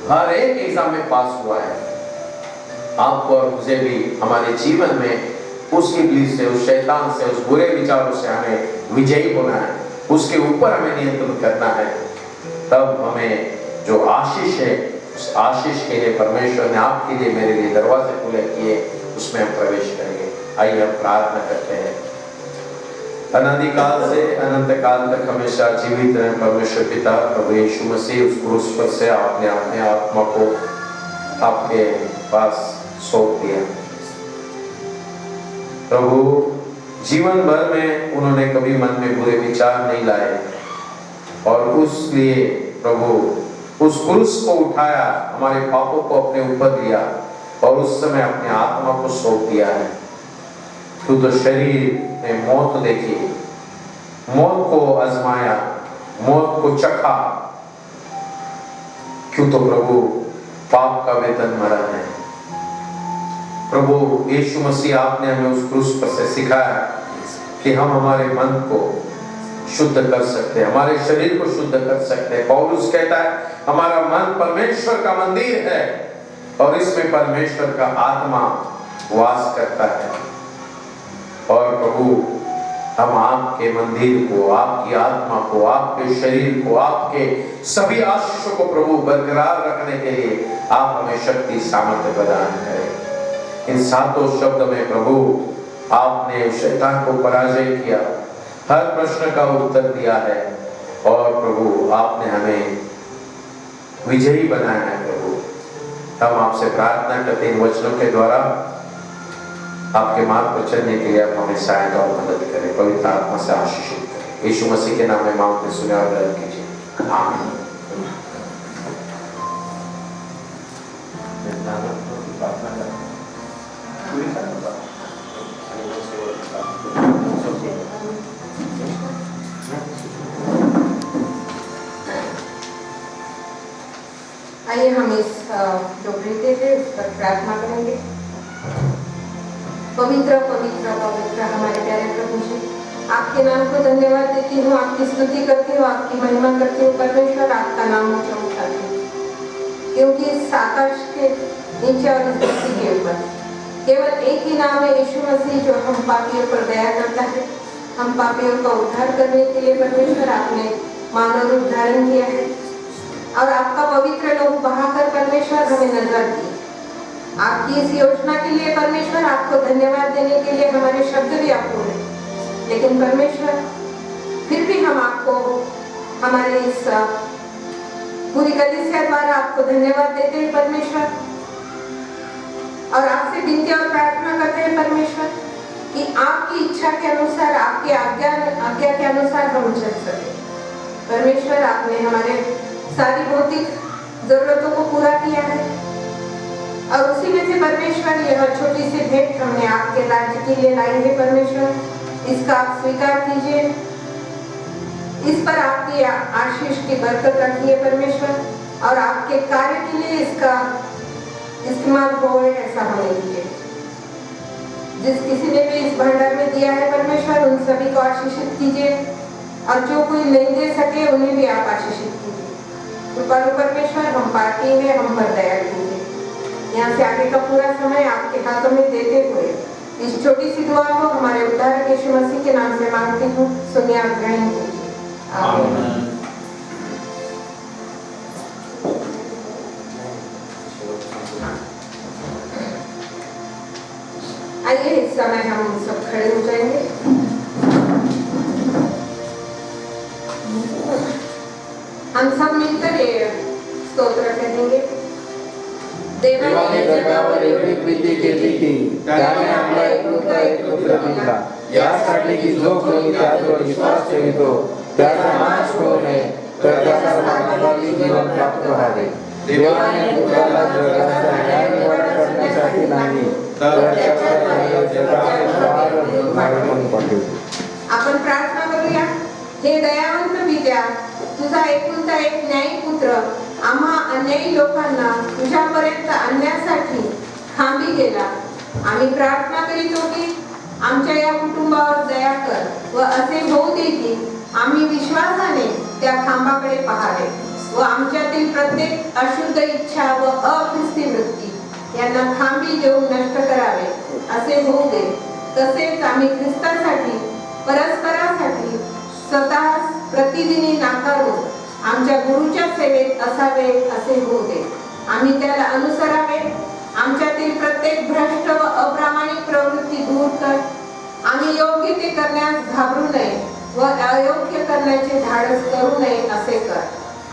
हर एक एग्जाम में पास हुआ है। आपको और मुझे भी हमारे जीवन में उस इब्लीस से, उस शैतान से, उस बुरे विचारों से हमें विजयी होना है, उसके ऊपर हमें नियंत्रण करना है। तब हमें जो आशीष है, उस आशीष के लिए परमेश्वर ने आपके लिए, मेरे लिए दरवाजे खुले किए, उसमें हम प्रवेश करेंगे। आइए हम प्रार्थना करते हैं। अनादिकाल से अनंत काल तक हमेशा जीवित रहे परमेश्वर पिता, प्रभु यीशु मसीह, उस क्रूस पर से आपने अपने आत्मा को आपके पास सौंप दिया। प्रभु जीवन भर में उन्होंने कभी मन में बुरे विचार नहीं लाए और उसलिए प्रभु उस क्रूस को उठाया, हमारे पापों को अपने ऊपर लिया और उस समय अपने आत्मा को सौंप दिया है। तू तो शरीर में मौत देखी, मौत को आजमाया, मौत को चखा, क्यों तो प्रभु पाप का वेतन मरण है। प्रभु यीशु मसीह, आपने हमें उस क्रूस पर से सिखाया कि हम हमारे मन को शुद्ध कर सकते हैं, हमारे शरीर को शुद्ध कर सकते हैं। पौलुस कहता है हमारा मन परमेश्वर का मंदिर है और इसमें परमेश्वर का आत्मा वास करता है। और प्रभु हम आपके मंदिर को, आपकी आत्मा को, आपके शरीर को, आपके सभी आशीषों को प्रभु बरकरार रखने के लिए आप हमें शक्ति सामर्थ्य प्रदान करें। इन 7 शब्द में प्रभु आपने शैतान को पराजय किया, हर प्रश्न का उत्तर दिया है और प्रभु आपने हमें विजयी बनाया है। प्रभु हम आपसे प्रार्थना करते हैं, इन वचनों के द्वारा आपके मार्ग पर चलने के लिए आप हमें सहायता और मदद करें, पवित्र आत्मा से आशीषित करें। यीशु मसीह के नाम में मांगते सुने और ग्रहण कीजिए, आमीन। आइए हम इस जो प्रीति थे उस पर प्रार्थना करेंगे। पवित्र पवित्र पवित्र हमारे प्यारे प्रभु जी, आपके नाम को धन्यवाद देती हूँ, आपकी स्तुति करती हूँ, आपकी महिमा करती हूँ। परमेश्वर आपका नाम ऊंचा उठाती हूँ, क्योंकि इस आकाश के नीचे और इस धरती के ऊपर केवल एक ही नाम है, यीशु मसीह, जो हम पापियों पर दया करता है। हम पापियों का उद्धार करने के लिए परमेश्वर आपने मानव रूप धारण किया है और आपका पवित्र लहू बहाकर परमेश्वर हमें नजर दी। आपकी इस योजना के लिए परमेश्वर आपको धन्यवाद देने के लिए हमारे शब्द भी आपको है, लेकिन परमेश्वर फिर भी हम आपको हमारे इस पूरी कलीसिया द्वारा आपको धन्यवाद देते हैं परमेश्वर, और आपसे विनती और प्रार्थना करते हैं परमेश्वर कि आपकी इच्छा के अनुसार, आपके आज्ञा के अनुसार हम चल सके। परमेश्वर आपने हमारे सारी भौतिक जरूरतों को पूरा किया है और उसी में से परमेश्वर यह छोटी सी भेंट हमने आपके राज्य के लिए लाई है। परमेश्वर इसका आप स्वीकार कीजिए, इस पर आपकी आशीष की बरकत रखिए परमेश्वर, और आपके कार्य के लिए इसका इस्तेमाल हो ऐसा हमें दीजिए। जिस किसी ने भी इस भंडार में दिया है परमेश्वर, उन सभी को आशीषित कीजिए, और जो कोई नहीं दे सके उन्हें भी आप आशीषित कीजिए। कृपालु परमेश्वर, हम पापी हैं, हम पर दया कीजिए। यहाँ से आगे का पूरा समय आपके हाथों में देते हुए इस छोटी सी दुआ को हमारे उद्धारक यीशु मसीह के नाम से मांगती हूँ, सुनिए और ग्रहण कीजिए, आमीन। आइए इस समय हम सब खड़े हो जाएंगे। हम सब मिलकर ये स्तोत्र कहेंगे। देवाने जगावर एवढी प्रीती केली की त्याने आपला एकुलता एक पुत्र दिला, यासाठी की जो कोणी त्यावर विश्वास ठेवितो त्याचा नाश होऊ नये, तर त्याला सर्वांगी जीवन प्राप्त व्हावे। देवाने पुत्राला जगाचा न्याय निवाडा करण्यासाठी नाही, तर त्याच्या जगाला म्हणून पाठवले। आपण प्रार्थना करूया। हे दयावंत पित्या, तुझा एकुलता एक न्यायी पुत्र आम्हा अन्यायी लोकांना तुझ्यापर्यंत आणण्यासाठी खांबी गेला। आम्ही प्रार्थना करीतो की आमच्या या कुटुंबावर दया कर व असे होऊ दे की आम्ही विश्वासाने त्या खांबाकडे पाहावे व आमच्यातील प्रत्येक अशुद्ध इच्छा व अख्रिस्ती वृत्ती यांना खांबी देऊन नष्ट करावे असे होऊ दे. तसेच आम्ही ख्रिस्तासाठी परस्परासाठी स्वतः प्रतिदिनी नाकारून आमच्या गुरुच्या सेवेत असावे असे होऊ दे. आम्ही त्याला अनुसरावे. आमच्यातील प्रत्येक भ्रष्ट व अप्रामाणिक प्रवृत्ती दूर कर. आम्ही योग्य ते करण्यास घाबरू नये व अयोग्य करण्याचे धाडस करू नये असे कर.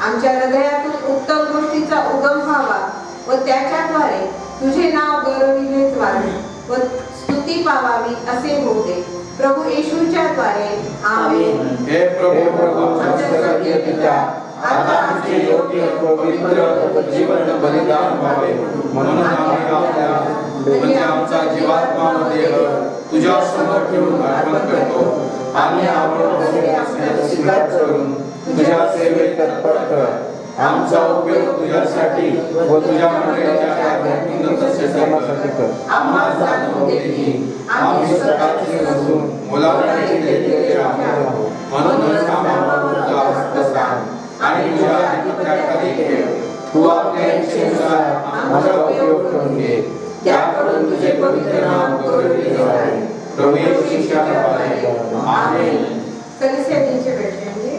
आमच्या हृदयातून उत्तम गोष्टीचा उगम व्हावा व त्याच्याद्वारे तुझे नाव गौरविले जावे व स्तुती पावावी असे होऊ दे. प्रभू येशूच्या द्वारे आमेन. हे प्रभू आमच्यासाठी पिता, आता आमचे योग्य पवित्र व जिवंत बलिदान व्हावे म्हणून आम्ही आपल्या म्हणजे आमचा जीवात्मा व देह तुझ्या समोर ठेवून अर्पण करतो. आम्ही आपण स्वीकार करून तुझ्या सेवेत तत्पर कर. आमचा उपयोग तुझ्यासाठी व तुझ्या मंडळीच्या कार्यात उन्नतीसाठी कर. आम्हाला जाणून दे की आम्ही स्वतःची नसून मुलांची लेकरे आहोत. म्हणूनच आम्हाला तुझा हस्त सांग आणि तुझ्या अधिपत्याखाली ठेव. तू आपल्या इच्छेनुसार आमचा उपयोग करून घे. त्याकडून तुझे पवित्र नाम गौरविले जावे. प्रभू येशूच्या नावाने आमेन. कलिसिया नीचे बैठेंगे.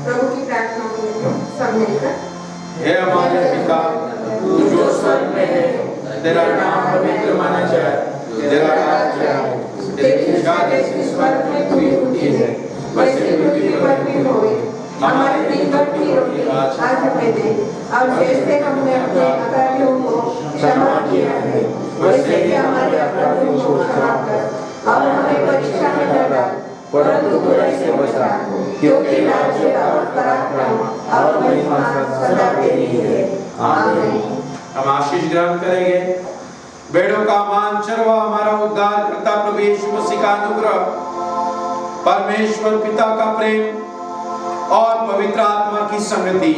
प्रभु की प्रार्थना करेंगे सब मिलकर. हे हमारे पिता, तू जो स्वर्ग में है, तेरा नाम पवित्र माना जाए. तेरा राज्य आए. तेरी इच्छा जैसे स्वर्ग में पूरी होती है वैसे पृथ्वी पर भी होए. हमारे दिन भर की रोटी आज हमें दे और जैसे हमने अपने अपराधियों को क्षमा किया है वैसे ही हमारे अपराधियों को क्षमा कर और हमें परीक्षा में न डाल परंतु बुराई से बचा. क्योंकि राज्य और पराक्रम और महिमा सदा तेरी है. आमीन. हम आशीष ग्रहण करेंगे. बेड़ों का मानचर व हमारा उद्धार करता प्रभु यीशु मसीह का अनुग्रह, परमेश्वर पिता का प्रेम और पवित्र आत्मा की संगति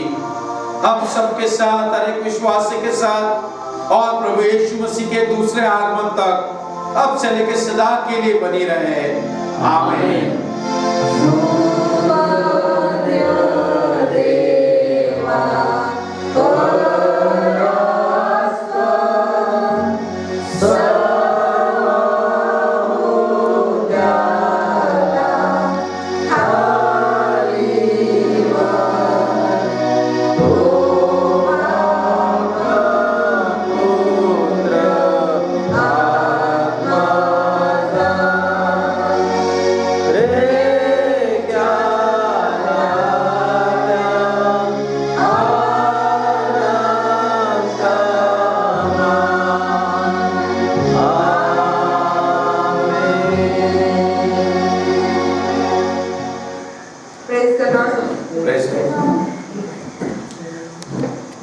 हम सबके साथ, हर एक विश्वासी के साथ और प्रभु यीशु मसीह के दूसरे आगमन तक अब से लेकर सदा के लिए बनी रहे. आमीन.